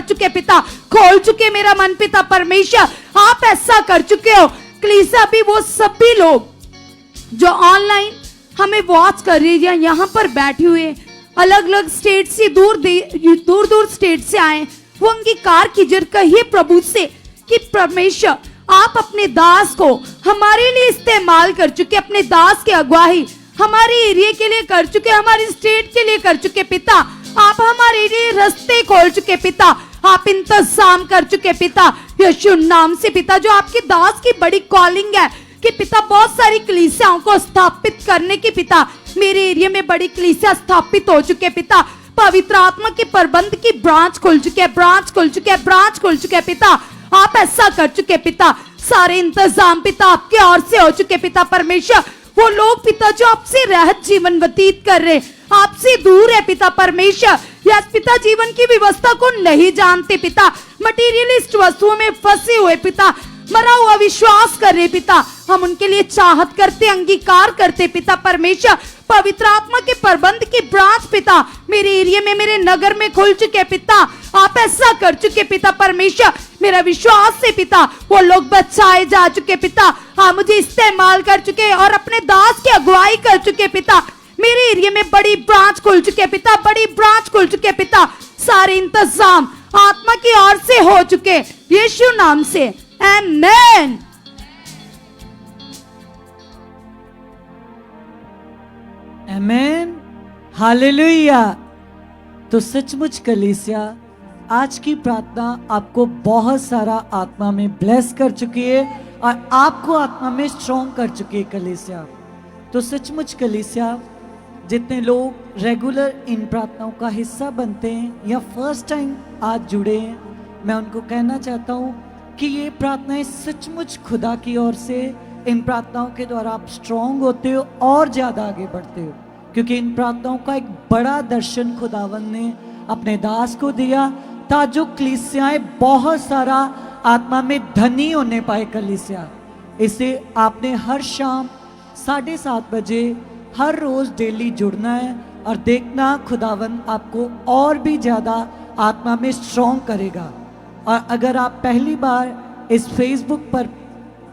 चुके पिता, खोल चुके मेरा मन पिता परमेश्वर, आप ऐसा कर चुके हो। कलीसिया भी वो सभी लोग जो ऑनलाइन हमें वॉच कर रही है, यहाँ पर बैठे हुए अलग अलग स्टेट से, दूर स्टेट से आए, वो अंगीकार कीजिए, कहिए प्रभु से कि परमेश्वर आप अपने दास को हमारे लिए इस्तेमाल कर चुके, अपने दास की अगुवाई हमारे एरिया के लिए कर चुके, हमारी स्टेट के लिए कर चुके पिता। आप हमारे लिए रास्ते खोल चुके पिता, आप इंतजाम कर चुके पिता यीशु नाम से पिता। जो आपके दास की बड़ी कॉलिंग है कि पिता बहुत सारी कलीसियाओं को स्थापित करने की पिता, मेरे एरिया में बड़ी कलीसिया स्थापित हो चुके पिता, पवित्र आत्मा के प्रबंध की ब्रांच खुल चुके पिता, आप ऐसा कर चुके पिता। सारे इंतजाम पिता आपके ओर से हो चुके पिता परमेश्वर। वो लोग पिता जो आपसे रहत जीवन व्यतीत कर रहे, आपसे दूर है पिता परमेश्वर, यस पिता, जीवन की व्यवस्था को नहीं जानते पिता, मटीरियलिस्ट वस्तुओं में फंसे हुए पिता, मरा हुआ विश्वास कर रहे पिता, हम उनके लिए चाहत करते, अंगीकार करते पिता परमेश्वर। पवित्र आत्मा के प्रबंध की ब्रांच पिता मेरे एरिया में, मेरे नगर में खुल चुके पिता, आप ऐसा कर चुके पिता परमेश्वर। मेरा विश्वास से पिता वो लोग बचाए जा चुके पिता, आप मुझे इस्तेमाल कर चुके और अपने दास की अगुवाई कर चुके पिता। मेरे एरिया में बड़ी ब्रांच खुल चुके पिता, बड़ी ब्रांच खुल चुके पिता, सारे इंतजाम आत्मा की ओर से हो चुके यीशु नाम से, आमेन। आमेन, हालेलुया। तो सचमुच कलीसिया आज की प्रार्थना आपको बहुत सारा आत्मा में ब्लेस कर चुकी है और आपको आत्मा में स्ट्रॉन्ग कर चुकी है कलीसिया। तो सचमुच कलीसिया जितने लोग रेगुलर इन प्रार्थनाओं का हिस्सा बनते हैं या फर्स्ट टाइम आज जुड़े हैं, मैं उनको कहना चाहता हूँ कि ये प्रार्थनाएं सचमुच खुदा की ओर से, इन प्रार्थनाओं के द्वारा आप स्ट्रॉन्ग होते हो और ज़्यादा आगे बढ़ते हो, क्योंकि इन प्रार्थनाओं का एक बड़ा दर्शन खुदावन ने अपने दास को दिया था, जो कलीसियाएं बहुत सारा आत्मा में धनी होने पाए कलीसिया। इसे आपने हर शाम 7:30 बजे हर रोज़ डेली जुड़ना है और देखना खुदावन आपको और भी ज़्यादा आत्मा में स्ट्रॉन्ग करेगा। और अगर आप पहली बार इस फेसबुक पर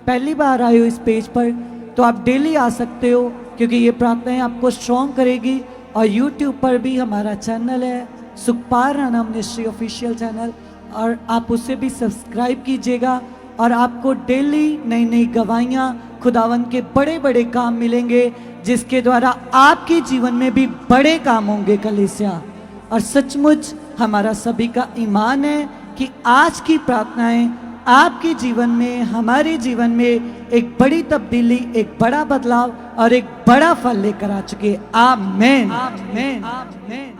पहली बार आए हो इस पेज पर, तो आप डेली आ सकते हो, क्योंकि ये प्रार्थनाएं आपको स्ट्रॉन्ग करेगी। और यूट्यूब पर भी हमारा चैनल है Sukhpal Rana ministry official channel, और आप उसे भी सब्सक्राइब कीजिएगा और आपको डेली नई नई गवाहियाँ, खुदावन के बड़े बड़े काम मिलेंगे, जिसके द्वारा आपके जीवन में भी बड़े काम होंगे कलीसिया। और सचमुच हमारा सभी का ईमान है कि आज की प्रार्थनाएं आपके जीवन में, हमारे जीवन में एक बड़ी तब्दीली, एक बड़ा बदलाव और एक बड़ा फल लेकर आ चुके हैं। आमीन, आमीन, आमीन।